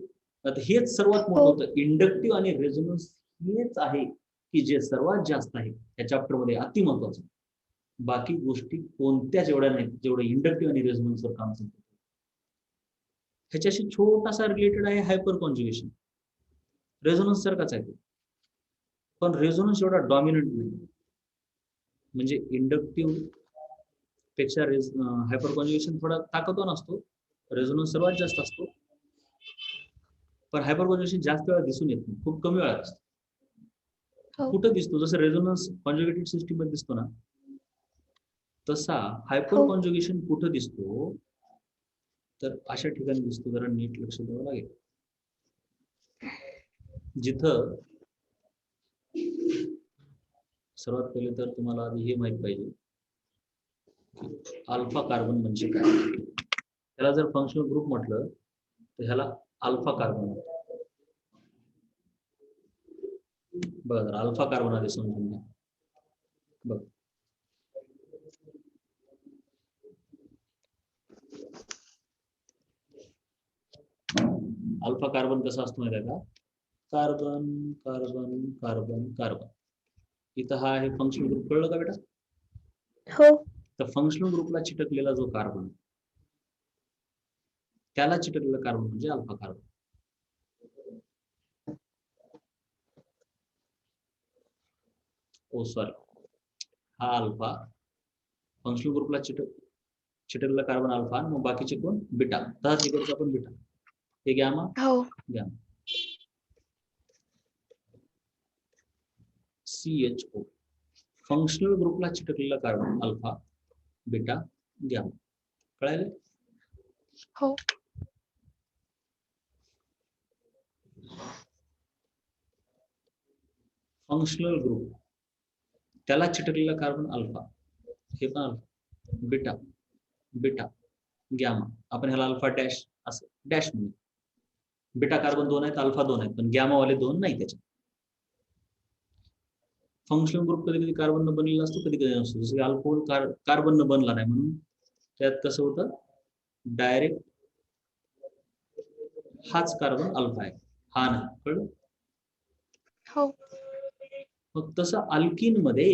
आता हेच सर्वात मोठं हो. होतं. इंडक्टिव्ह आणि रेझोनन्स हेच आहे की जे सर्वात जास्त आहे त्या चॅप्टर मध्ये, अति महत्वाचं. बाकी गोष्टी कोणत्याच एवढ्या नाहीत जेवढं इंडक्टिव्ह आणि रेझोनन्सवर काम चालतं. ह्याच्याशी छोटासा रिलेटेड आहे हायपर कॉन्ज्युगेशन, रेझोनन्स सारखाच आहे, पण रेझोनन्स एवढा डॉमिनंट नाही. म्हणजे इंडक्टिव्ह पेक्षा हायपर कॉन्ज्युगेशन थोडा ताकदवान असतो, रेझोनन्स सर्वात जास्त असतो. पण हायपर कॉन्ज्युगेशन जास्त वेळा दिसून येत नाही, खूप कमी वेळा दिसतो. हो. कुठं दिसतो? जसं रेझोनन्स कॉन्ज्युगेटेड सिस्टीम मध्ये दिसतो ना, तसा हायपर हो. कॉन्ज्युगेशन कुठं दिसतो? तर अशा ठिकाणी दिसतो, जरा नीट लक्ष द्यावं लागेल. जिथं सर्वात पहिले तर तुम्हाला आधी हे माहित पाहिजे की अल्फा कार्बन म्हणजे काय. त्याला जर फंक्शनल ग्रुप म्हटलं तर ह्याला अल्फा कार्बन म्हणतात. बघा जरा अल्फा कार्बन आधी समजून घ्या. बघ, कार्बन कसा असतो माहिती आहे का? Carbon carbon carbon carbon. इथं हा आहे फंक्शनल ग्रुप, कळलं का बेटा? हो. तर फंक्शनल ग्रुपला चिटकलेला जो कार्बन त्याला चिटकलेला कार्बन म्हणजे अल्फा कार्बन. ओ सॉरी, हा अल्फा फंक्शनल ग्रुपला चिटकलेला कार्बन अल्फा, मग बाकीचे कोण? बीटा. तसाच इकडचा पण बीटा. हे गॅमा हो. गॅमा. CHO फंक्शनल ग्रुपला चिटकलेला कार्बन अल्फा, बीटा, गॅमा. कळायले? हो. फंक्शनल ग्रुप त्याला चिटकलेला कार्बन अल्फा, हे पण अल्फा, बीटा बीटा गॅमा. आपण ह्याला अल्फा डॅश असं डॅश म्हणू. बीटा कार्बन 2 आहेत, अल्फा 2 आहेत, पण गॅमा वाले 2 नाही त्याच्यात. फंक्शनल ग्रुप कधी कधी कार्बन न बनलेला असतो, कधी कधी नसतो. जसं की अल्कोहोल कार्बन न बनला नाही म्हणून त्यात कसं होतं, डायरेक्ट हाच कार्बन अल्फा आहे, हा नाही. कळलं? हो. मग तसं अल्किन मध्ये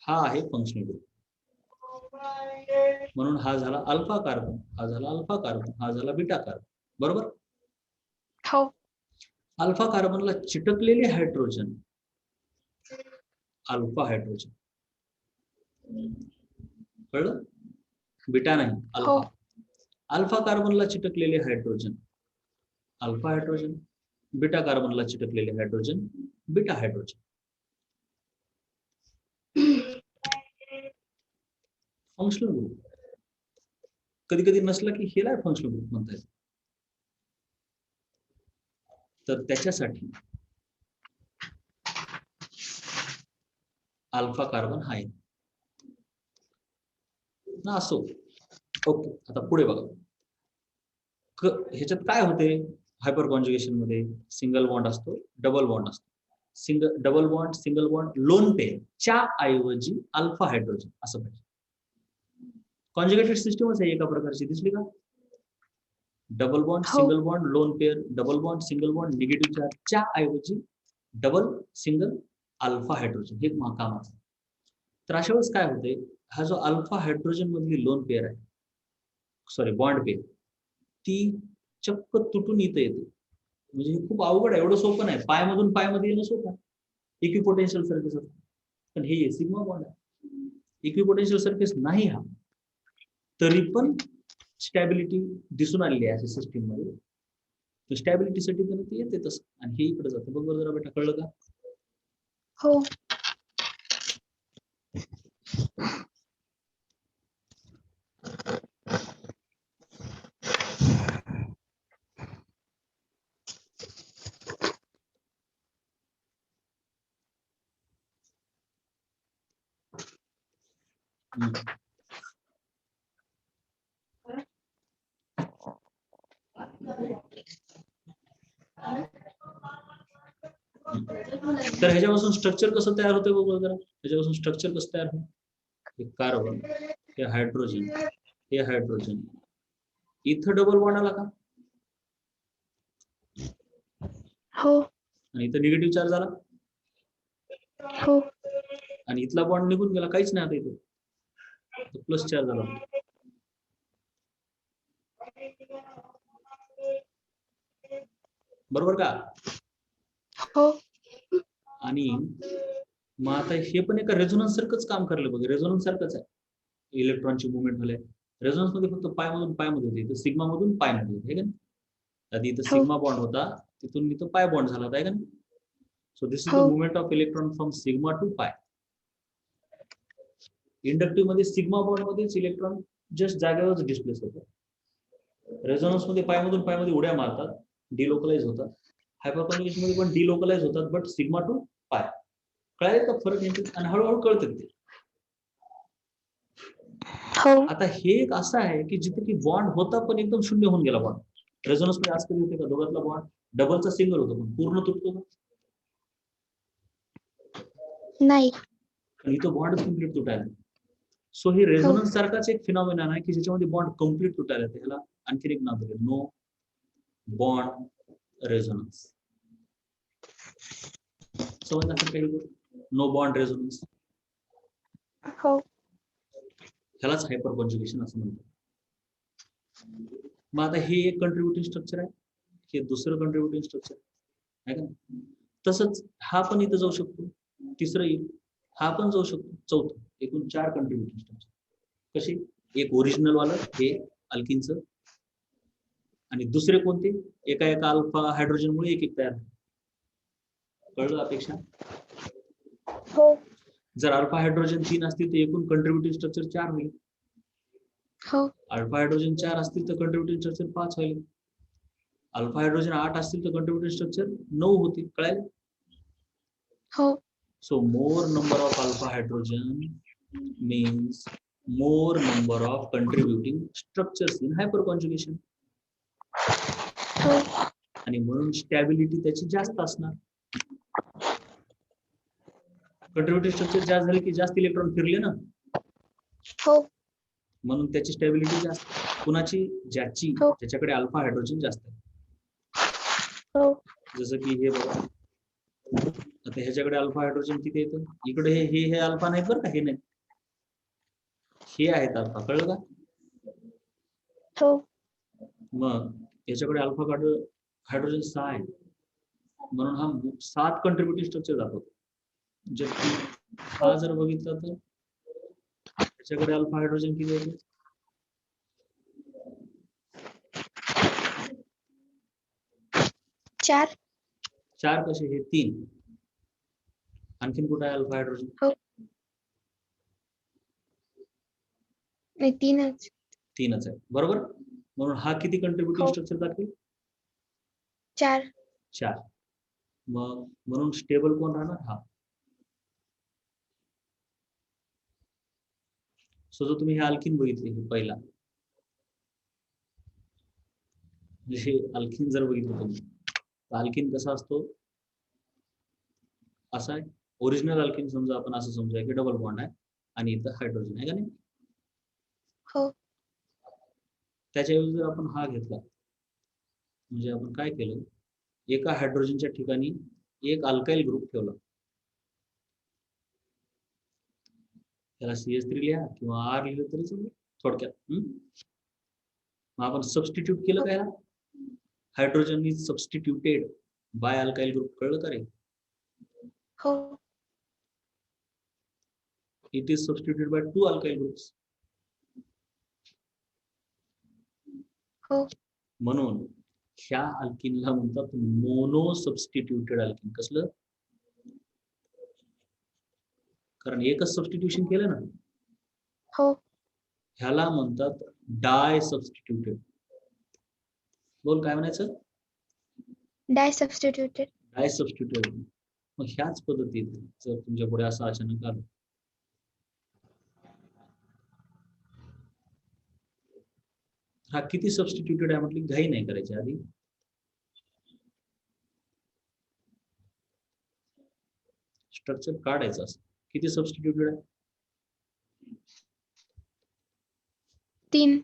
हा आहे फंक्शनल ग्रुप. म्हणून हा झाला अल्फा कार्बन, हा झाला अल्फा कार्बन, हा झाला बीटा कार्बन. बरोबर? हो. अल्फा कार्बनला चिटकलेले हायड्रोजन अल्फा हायड्रोजन. कळलं? बीटा नाही, हो. अल्फा. अल्फा कार्बनला चिटकलेले हायड्रोजन अल्फा हायड्रोजन, बीटा कार्बनला चिटकलेले hydrogen beta hydrogen. Functional group कधी कधी नसलं की हेला फंक्शनल ग्रुप म्हणता येईल. तर त्याच्यासाठी अल्फा कार्बन आहे ना. असो, ओके. आता पुढे बघा, ह्याच्यात काय होते? हायपर कॉन्जुगेशन मध्ये सिंगल बॉन्ड असतो, डबल बॉन्ड असतो. Double bond, single bond, lone pair च्या ऐवजी अल्फा हायड्रोजन असं पाहिजे. कॉन्जुगेटेड सिस्टमच आहे एका प्रकारची, दिसली का? डबल बॉन्ड, हो. Single bond, lone pair, double bond, single bond, negative charge च्या ऐवजी डबल, सिंगल, अल्फा हायड्रोजन हे कामाचं. तर अशा वेळेस काय होते, हा जो अल्फा हायड्रोजन मधली लोन पेअर आहे, सॉरी बॉन्ड पेअर, ती चक्क तुटून इथं येते. म्हणजे हे खूप अवघड आहे, एवढं सोपं नाही. पायमधून पायमध्ये येणं सोपं. इक्विपोटेन्शियल सरफेस असतं, पण हे सिग्मा बॉन्ड आहे. इक्विपोटेन्शियल सरफेस नाही हा, तरी पण स्टॅबिलिटी दिसून आलेली आहे सिस्टीम मध्ये. स्टॅबिलिटीसाठी पण ते येते तसं, आणि हे इकडे जातं. बघ जरा बेटा, कळलं का? हो. तर ह्याच्यापासून स्ट्रक्चर कसं तयार होतं बघ जरा. ह्याच्यापासून स्ट्रक्चर कसं तयार होतं? हे कार्बन, हे हायड्रोजन, हे हायड्रोजन, इथं डबल बॉन्ड आला का? हो. आणि इथं निगेटिव्ह चार्ज आला, हो. आणि इथला बॉन्ड निघून गेला, काहीच नाही आता इथं प्लस चार्ज आला. बरोबर का? हो. आणि मग आता हे पण एका रेझोनन्स सारखंच काम करलं बघ. रेझोनन्स सारखंच आहे, इलेक्ट्रॉनची मुवमेंट झाले. रेझोनन्स मध्ये फक्त पायमधून पायमध्ये होते, इथं सिग्मा मधून पायमध्ये होते, है का? आधी इथं हो. सिग्मा बॉन्ड होता, तिथून इथं पाय बॉन्ड झाला होता, है का? सो दिस इज द हो. Movement of electron from sigma two पाय. इंडक्टिव्ह मध्ये सिग्मा बॉन्ड मध्येच इलेक्ट्रॉन जस्ट जागेवरच डिस्प्लेस होतात. रेझोनन्स मध्ये पायमधून पायमध्ये उड्या मारतात, डिलोकलाइज होतात. हायपर कॉन्जुगेशन मध्ये पण डिलोकलाइज होतात, बट सिग्मा टू पाय. कळायला का फरक येतो? आणि हळूहळू कळतात ते. हो. आता हे एक असं आहे की जिथे की बॉन्ड होता पण एकदम शून्य होऊन गेला बॉन्ड. रेझोनन्स मध्ये आज कधी होते का दोघातला बॉन्ड डबलचा सिंगल होतो पण पूर्ण तुटतो का? नाही. आणि तो बॉन्डच कम्प्लीट तुटायला. सो ही रेझोनन्स सारखाच एक फिनॉमिना आहे की ज्याच्यामध्ये बॉन्ड कम्प्लीट तुटायला येते. ह्याला आणखी एक नाव दिले नो बॉन्ड रेझोनन्स. समजलं असेल काही नो बॉन्ड रेझोनन्स. हो. ह्यालाच हायपर कॉन्ज्युगेशन असं म्हणतात. मग आता हे एक कंट्रीब्युटिंग स्ट्रक्चर आहे, हे दुसरं कंट्रीब्युटिंग स्ट्रक्चर आहे का नाही. तसंच हा पण इथं जाऊ शकतो, तिसरं येईल, हा पण जाऊ शकतो, चौथं. एकूण 4 कंट्रीब्युटिंग स्ट्रक्चर. कशी? एक ओरिजिनल वाला हे अल्किनचं, आणि दुसरे कोणते? एका एका अल्फा हायड्रोजनमुळे एक एक तयार. कळलं अपेक्षा? हो. जर अल्फा हायड्रोजन 3 असतील तर एकूण कंट्रीब्युटिंग स्ट्रक्चर 4 होईल. हो. अल्फा हायड्रोजन 4 असतील तर कंट्रीब्युटिंग स्ट्रक्चर 5 होईल. अल्फा हायड्रोजन 8 असतील तर कंट्रीब्युटिंग स्ट्रक्चर 9 होतील. कळायला? हो. So more number of alpha hydrogen means more number of contributing structures in hyperconjugation. हो. आणि म्हणून स्टॅबिलिटी त्याची जास्त असणार. कंट्रीब्युटिंग स्ट्रक्चर जास्त झाले की जास्त इलेक्ट्रॉन फिरले ना, हो. म्हणून त्याची स्टॅबिलिटी जास्त. कुणाची? ज्याची, हो. ज्याच्याकडे अल्फा हायड्रोजन जास्त आहे. हो. जसं की हे बघा, आता ह्याच्याकडे अल्फा हायड्रोजन किती येतं? इकडे हे अल्फा नाहीत बरं का, हे नाही, हे आहेत अल्फा. कळलं का? हो. मग याच्याकडे अल्फा हायड्रोजन 6 आहे, म्हणून हा 7 कंट्रीब्युटिंग स्ट्रक्चर दाखवतो. जर हा जर बघितला तर त्याच्याकडे अल्फा हायड्रोजन किती होते? 4. 4 कसे? हे 3. आणखीन कुठे आहे अल्फा हायड्रोजन? हो. नाही, 3च. 3च आहे, बरोबर. म्हणून हा किती कंट्रीब्युटिंग हो. स्ट्रक्चर दाखवेल? 4. 4. मग म्हणून स्टेबल कोण राहणार? हा. सो जो तुम्ही हे अल्किन बघितले, हे पहिला, हे अल्किन जर बघितलं तुम्ही, अल्किन कसा असतो? असा आहे. ओरिजिनल अल्किन समजा आपण असं समजूया की डबल बॉन्ड आहे आणि इथं हायड्रोजन आहे का नाही. हो. त्याच्याऐवजी जर आपण हा घेतला, म्हणजे आपण काय केलं, एका हायड्रोजनच्या ठिकाणी एक अल्काइल ग्रुप ठेवला, त्याला CH3 लिहा किंवा R लिहिलं तरी चालेल थोडक्यात. मग आपण सबस्टिट्यूट केलं काय? Hydrogen is substituted by alkyl group. कळलं का रे? हो. It is substituted by 2 alkyl groups. हो. म्हणून ह्या अल्किनला म्हणतात मोनो सबस्टिट्यूटेड अल्किन. कसलं? कारण एकच सबस्टिट्यूशन केलं ना. हो. ह्याला म्हणतात डाय सबस्टिट्यूटेड. बोल काय म्हणायचं? डाय सबस्टिट्यूटेड. डाय सबस्टिट्यूटेड. मग ह्याच पद्धतीत जर तुमच्या पुढे असं अचानक आलं, हा किती सबस्टिट्यूटेड आहे म्हटली, घाई नाही करायची. आधी स्ट्रक्चर काढायचं असं. किती सबस्टिट्यूटेड आहे? 3.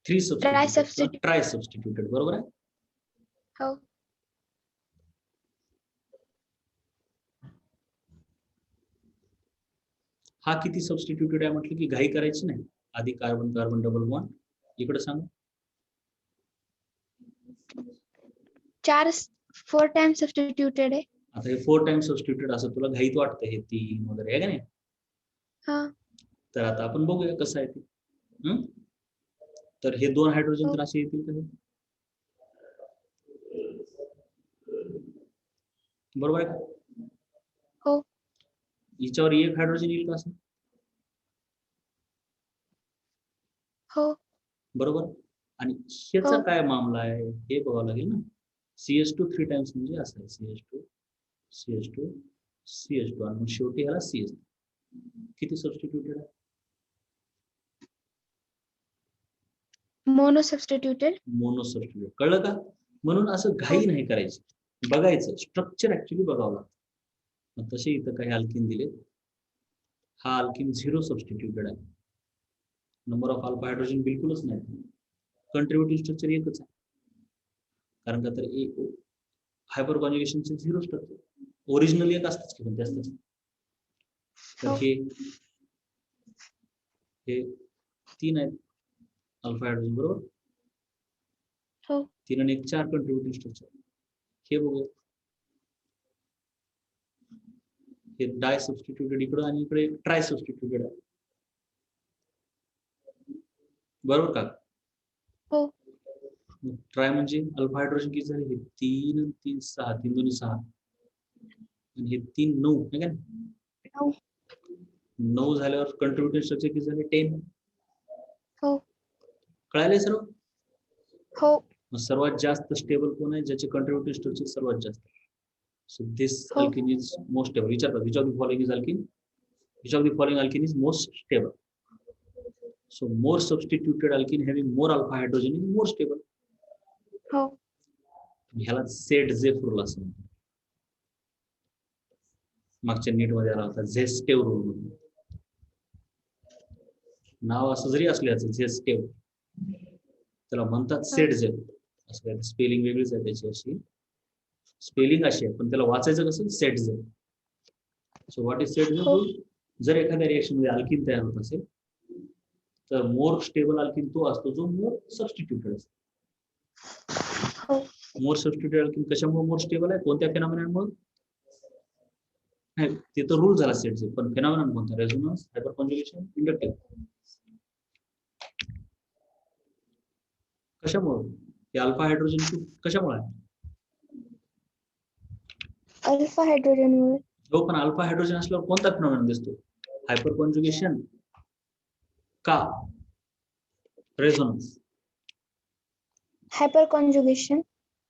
3 try substituted. Substitute. Try substituted, बरोबर आहे. हो. हा किती सबस्टिट्यूटेड आहे म्हटलं की घाई करायची नाही. आधी कार्बन कार्बन डबल बॉन्ड. इकडे सांग. 4 टाइम्स सबस्टिट्यूटेड आहे. आता हे 4 टाइम्स सबस्टिट्यूटेड असं तुला घाईत वाटतं, हे 3 वगैरे आहे का नाही. हा. तर आता आपण बघूया कसं आहे ते. तर हे 2 हायड्रोजन हो. तर असे येतील का? बरोबर आहे का? हो. हिच्यावर एक हायड्रोजन येईल का असं? हो. बरोबर. आणि ह्याचा हो. काय मामला आहे हे बघावं लागेल ना. CH2 3 टाइम्स म्हणजे असं आहे, CH2 CH2 CH2 आणि शेवटी ह्याला CH. किती सबस्टिट्यूटेड आहे? Mono substituted. Mono substituted. कळलं का? म्हणून असं घाई नाही करायची, बघायचं स्ट्रक्चर ऍक्च्युली बघावं लागतं. मग तसे इथं काही अल्किन दिले. हा अल्किन 0 सबस्टिट्यूटेड आहे. नंबर ऑफ अल्फा हायड्रोजन बिलकुलच नाही. कंट्रीब्युटिव्ह स्ट्रक्चर एकच आहे, कारण का तर एक हायपर कॉन्जुगेशनचे 0 स्ट्रक्चर, ओरिजिनल एक असतंच की पण ते असतंच. तर हो. हे 3 आहेत अल्फा हायड्रोजन, बरोबर. हो. 3 आणि 1 4 कंट्रीब्युटिव्ह स्ट्रक्चर. हे बघूया, हे डाय सबस्टिट्यूटेड इकडं आणि इकडे ट्राय सबस्टिट्यूटेड आहे, बरोबर का. हो. ट्राय म्हणजे अल्फा हायड्रोजन किती झाले, हे 3 3 6, 3 2 6 आणि हे 3 9 आहे का नाही. 9 झाल्यावर कंट्रीब्युटिव्ह स्ट्रक्चर किती झाले, 10. हो. कळाले सर्व. हो. मग सर्वात जास्त स्टेबल कोण आहे, ज्याचे कंट्रीब्युटिव्ह स्ट्रक्चर सर्वात जास्त. सो दिस हो. Alkene is most stable. विचारतात, which of the following is alkene, which of the following alkene is most stable. So more substituted alkene having more alpha hydrogen is more stable. हो. ह्याला सेट-झेफ rule असं म्हणतात. मागच्या नीट मध्ये आला होता झेस्टेव रूल म्हणून. नाव असं जरी असलं याचं झेस्टेव, त्याला म्हणतात सेट-झेफ. असं काय, स्पेलिंग वेगळीच आहे त्याची, अशी स्पेलिंग अशी आहे, पण त्याला वाचायचं कसं, Saytzeff. So what is Saytzeff rule. जर एखाद्या रिएक्शन मध्ये अल्किन तयार होत असेल तर मोर स्टेबल अल्किन तो असतो जो मोर सबस्टिट्यूटेड असतो. हो. मोर सबस्टिट्यूटेड अल्किन कशामुळे मोर स्टेबल आहे, कोणत्या फेनॉमेनॉनमुळे. ते तर रूल झाला सेटचे, पण फेनॉमेनॉन कोणता, रेझोनन्स, हायपर कॉन्जुगेशन, इंडक्टिव्ह. कशामुळे हे अल्फा हायड्रोजन कशामुळे आहे. अल्फा हायड्रोजन मुळे. हो, पण अल्फा हायड्रोजन असल्यावर कोणता फेनॉमेनॉन दिसतो, हायपर कॉन्जुगेशन का रेझोनन्स. Hyper conjugation.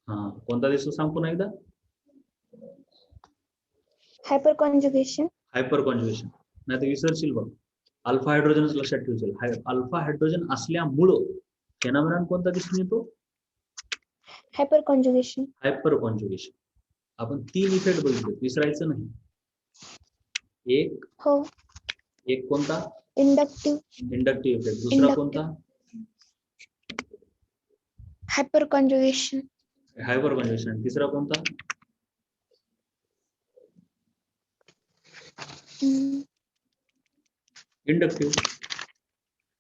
हा, कोणता दिसतो सांग पुन्हा एकदा. Hyper conjugation. Hyper conjugation. नाही तर विसरशील बघ, अल्फा हायड्रोजनच लक्षात ठेवशील. अल्फा हायड्रोजन असल्यामुळं फेनॉमेनॉन कोणता दिसून येतो, हायपर कॉन्जुगेशन. Hyper conjugation. आपण 3 इफेक्ट बघितले, विसरायचं नाही. एक हो. एक कोणता, इंडक्टिव्ह. Inductive effect. दुसरा कोणता, हायपर कॉन्जुगेशन. Hyper conjugation. तिसरा कोणता, इंडक्टिव्ह.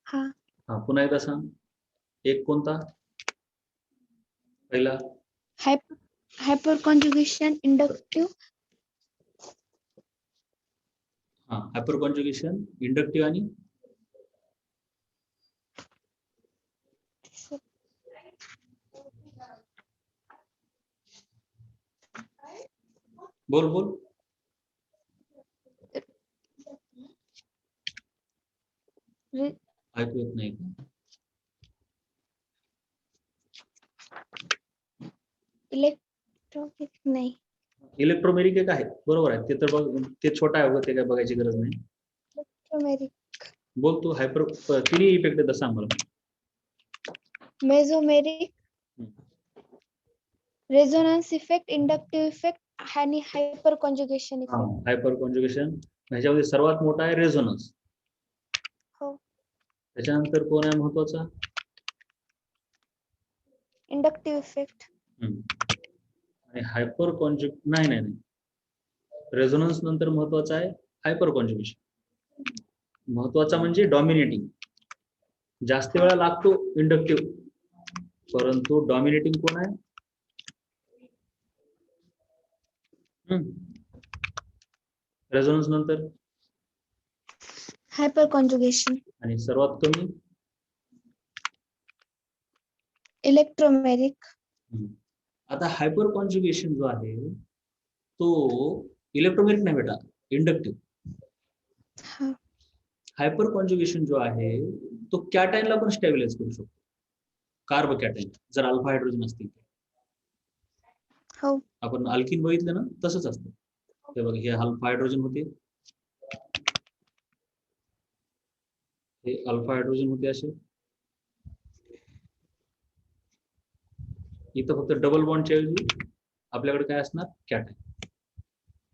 हा. हा, पुन्हा एकदा सांग, एक कोणता पहिला. Hyper conjugation, inductive. हा, हायपर कॉन्जुगेशन, इंडक्टिव्ह आणि बोल बोल. ऐकू येत नाही. इलेक्ट्रॉनिक नाही. इलेक्ट्रोमेरिक एक आहे, बरोबर आहे. ते तर बघ, ते छोटा आहे, ते काय बघायची गरज नाही. इलेक्ट्रोमेरिक. बोल तू. हायपर तिन्ही इफेक्ट येतात सांग मला. Mesomeric, resonance effect, inductive effect आणि hyperconjugation effect. Hyperconjugation. ह्याच्यामध्ये सर्वात मोठा आहे रेझोनन्स. हो. त्याच्यानंतर कोण आहे महत्वाचा, इंडक्टिव्ह इफेक्ट. आणि हायपर नाही नाही नाही, रेझोनन्स नंतर महत्वाचा आहे हायपर कॉन्जुगेशन. महत्वाचा म्हणजे डॉमिनेटिंग. जास्त वेळा लागतो इंडक्टिव्ह, परंतु डॉमिनेटिंग कोण आहे, रेझोनन्स नंतर हायपर कॉन्जुगेशन. आणि सर्वात कमी इलेक्ट्रोमेरिक. आता हायपर कॉन्जुगेशन जो आहे तो इलेक्ट्रोमेरिक नाही बेटा, इंडक्टिव्ह. हायपर कॉन्जुगेशन जो आहे तो कॅटायनला पण स्टॅबिलाइज करू शकतो, कार्ब कॅटायन, जर अल्फा हायड्रोजन असतील. हो. आपण अल्किन बघितलं ना, तसंच असतं. हे बघ, हे अल्फा हायड्रोजन होते, हे अल्फा हायड्रोजन होते असे. इथं फक्त डबल बॉन्डच्या ऐवजी आपल्याकडे काय असणार, कॅटायन.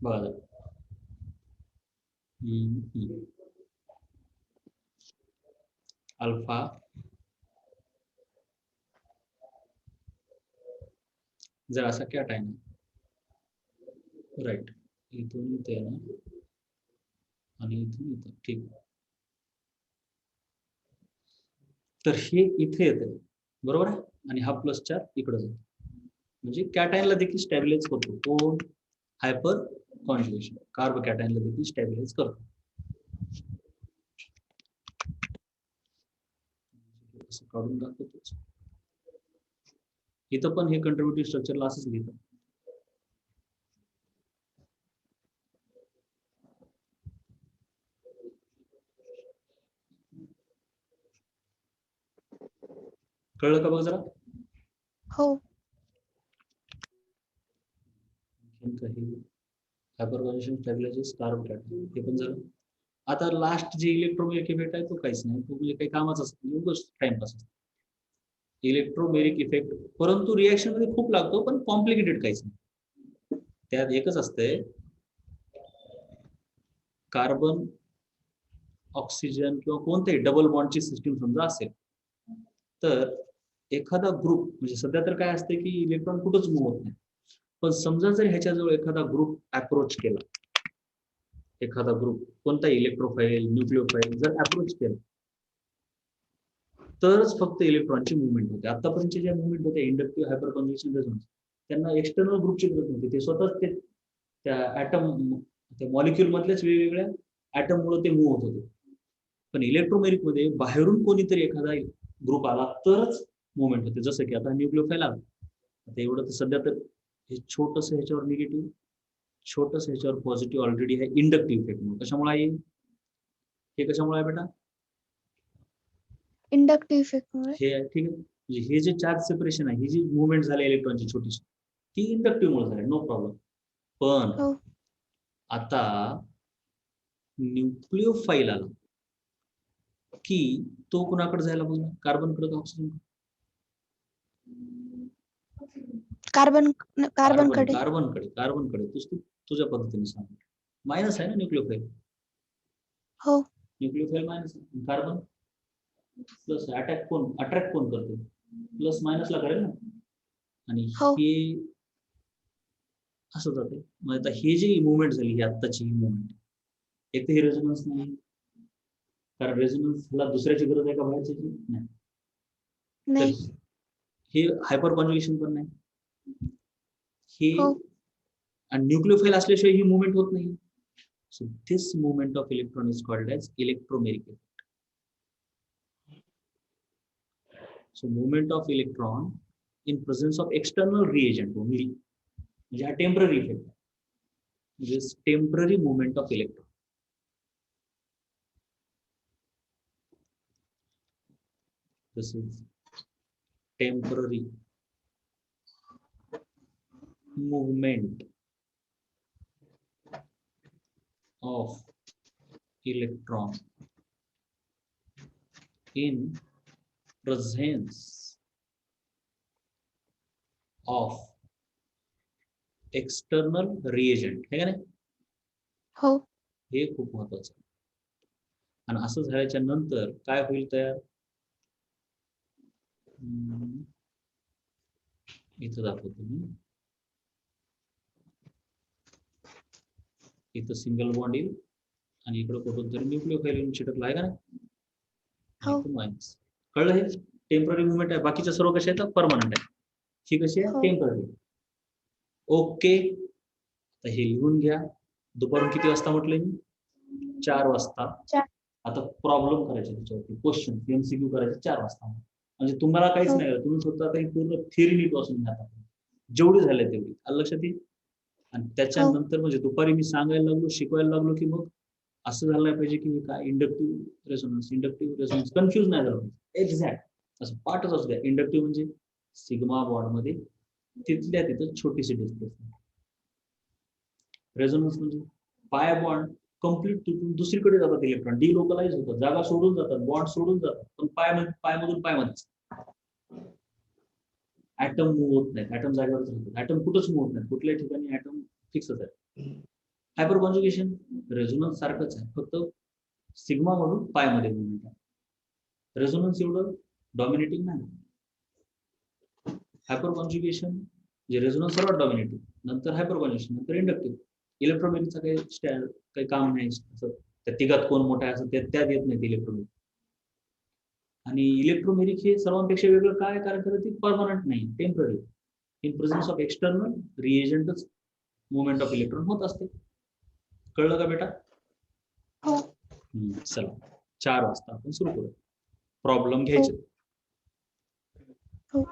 बघा. अल्फा जर असा कॅटायन राईट इथून इथे ना आणि इथून इथे ठीक तर हे इथे येते बरोबर आहे आणि हा प्लस चार इकडे जातो म्हणजे कॅटायनला देखील स्टॅबिलाइज करतो कोण हायपर कॉन्जुगेशन कार्ब कॅटायनला देखील स्टॅबिलाइज करतो असं काढून दाखवतो इथं पण हे कंट्रीब्युटिव्ह स्ट्रक्चरला असंच लिहितं कळलं का बघ जरा हो काही हायपर कॉन्जुगेशन स्टॅबिलायझर्स कार्ब कॅटायन हे पण झालं आता लास्ट जे इलेक्ट्रोमेरिक इफेक्ट आहे तो काहीच नाही तो म्हणजे काही कामाचा असतो टाइमपास असतो इलेक्ट्रोमेरिक इफेक्ट परंतु रिएक्शन मध्ये खूप लागतो पण कॉम्प्लिकेटेड काहीच नाही त्यात एकच असते कार्बन ऑक्सिजन किंवा कोणतेही डबल बॉन्डची सिस्टीम समजा असेल तर एखादा ग्रुप म्हणजे सध्या तर काय असते की इलेक्ट्रॉन कुठंच मूव्ह होत नाही पण समजा जर ह्याच्याजवळ एखादा ग्रुप अप्रोच केला एखादा ग्रुप कोणता इलेक्ट्रोफाईल न्यूक्लिओफाईल जर अप्रोच केला तरच फक्त इलेक्ट्रॉनची मुवमेंट होते आतापर्यंतचे ज्या मुवमेंट होते इंडक्टिव्ह हायपर कॉन्जुगेशन रेझोनन्स त्यांना एक्सटर्नल ग्रुपची गरज नव्हती ते स्वतःच ते त्या ऍटम त्या मॉलिक्युल मधल्याच वेगवेगळ्या ऍटम मुळे ते मूव्ह होत होते पण इलेक्ट्रोमेरिक मध्ये बाहेरून कोणीतरी एखादा ग्रुप आला तरच मुवमेंट होते जसं की आता न्यूक्लिओफाईल आला आता एवढं तर सध्या तर हे छोटंसं ह्याच्यावर निगेटिव्ह छोटंसं ह्याच्यावर पॉझिटिव्ह ऑलरेडी आहे इंडक्टिव्ह इफेक्ट म्हणून कशामुळे आहे हे कशामुळे आहे बेटा इंडक्टिव्ह इफेक्ट मुळे हे आहे ठीक आहे म्हणजे हे जे चार्ज सेपरेशन आहे ही जी मुवमेंट झाली इलेक्ट्रॉनची छोटीशी ती इंडक्टिव्ह मुळे झाली नो प्रॉब्लेम पण हो आता न्यूक्लिओफाईल आला की तो कुणाकडे जायला बघला कार्बनकडे का ऑक्सिजन कार्बनकडे कार्बनकडे तुझ्या पद्धतीने सांग मायनस आहे ना न्यूक्लिओफाईल हो nucleophile minus carbon plus attract कोण करते प्लस मायनसला करेल ना आणि हो हे असं जाते मग आता हे जी मुवमेंट झाली ही आत्ताची ही मुवमेंट एक तर हे रेझोनन्स नाही कारण रेझोनन्सला दुसऱ्याची गरज आहे का बाहेरची नाही तर नाही हे हायपर कॉन्जुगेशन पण नाही हे हो आणि न्यूक्लिओफाईल असल्याशिवाय ही मुवमेंट होत नाही so this movement of electron is called as electromeric effect so movement of electron in presence of external reagent only म्हणजे हा टेम्पररी इफेक्ट म्हणजे temporary movement of electron this is temporary movement of electron in presence of external reagent है का नाही हो हे खूप महत्वाचं आहे आणि असं झाल्याच्या नंतर काय होईल तयार इथं दाखवतो मी इथं सिंगल बॉन्ड येईल आणि इकडे कुठून तरी न्यूक्लिओफाईल येऊन चिटकला आहे का नाही हो मायनस कळलं हे टेम्पररी मुवमेंट आहे बाकीच्या सर्व कशा आहेत परमनंट आहे ही कशी आहे हो टेम्पररी ओके तर हे लिहून घ्या दुपारून किती वाजता म्हटलं मी 4 वाजता चार. आता प्रॉब्लेम करायचे त्याच्यावरती क्वेश्चन एमसीक्यू करायचे 4 वाजता म्हणजे तुम्हाला काहीच हो नाही तुम्ही स्वतः आता ही पूर्ण थिअरी नीट वाचून घ्या जेवढी झाले तेवढी लक्षात येईल आणि हो त्याच्यानंतर म्हणजे दुपारी मी सांगायला लागलो शिकवायला लागलो की मग असं झालं नाही पाहिजे की काय इंडक्टिव्ह रेझोनन्स कन्फ्युज नाही झालं एक्झॅक्ट असं पाठच असू द्या इंडक्टिव्ह म्हणजे सिग्मा बॉन्ड मध्ये तिथल्या तिथं छोटीशी डिस्प्लेसमेंट रेझोनन्स म्हणजे पाय बॉन्ड कम्प्लीट तुटून दुसरीकडे जातात इलेक्ट्रॉन डिलोकलाइज होतात जागा सोडून जातात बॉन्ड सोडून जातात पण पायमधून पायमध्ये ऍटम मूव्ह होत नाही ऍटम जागेवरच राहतात ऍटम कुठंच मूव्ह होत नाही कुठल्याही ठिकाणी ऍटम फिक्सच आहे हायपर कॉन्जुगेशन रेझोनन्स सारखंच आहे फक्त सिग्मा मधून पायमध्ये मुवमेंट आहे रेझोनन्स एवढं डॉमिनेटिंग नाही. हायपर कॉन्ज्युगेशन जे रेझोनन्स सर्वात डॉमिनेटिंग, नंतर हायपर कॉन्ज्युगेशन, नंतर इंडक्टिव्ह. इलेक्ट्रोमॅग्नेटचं काही काम नाही असं, त्या तिघात कोण मोठा आहे असं त्यात येत नाही इलेक्ट्रोमॅग्नेट. आणि इलेक्ट्रोमेरिक हे सर्वांपेक्षा वेगळं काय, कारण ते परमनंट नाही, temporary. In presence of external रिएजंटच मुवमेंट ऑफ इलेक्ट्रॉन होत असते. कळलं का बेटा? हो. चला 4 वाजता आपण सुरू करू. प्रॉब्लेम घ्यायचे. हो.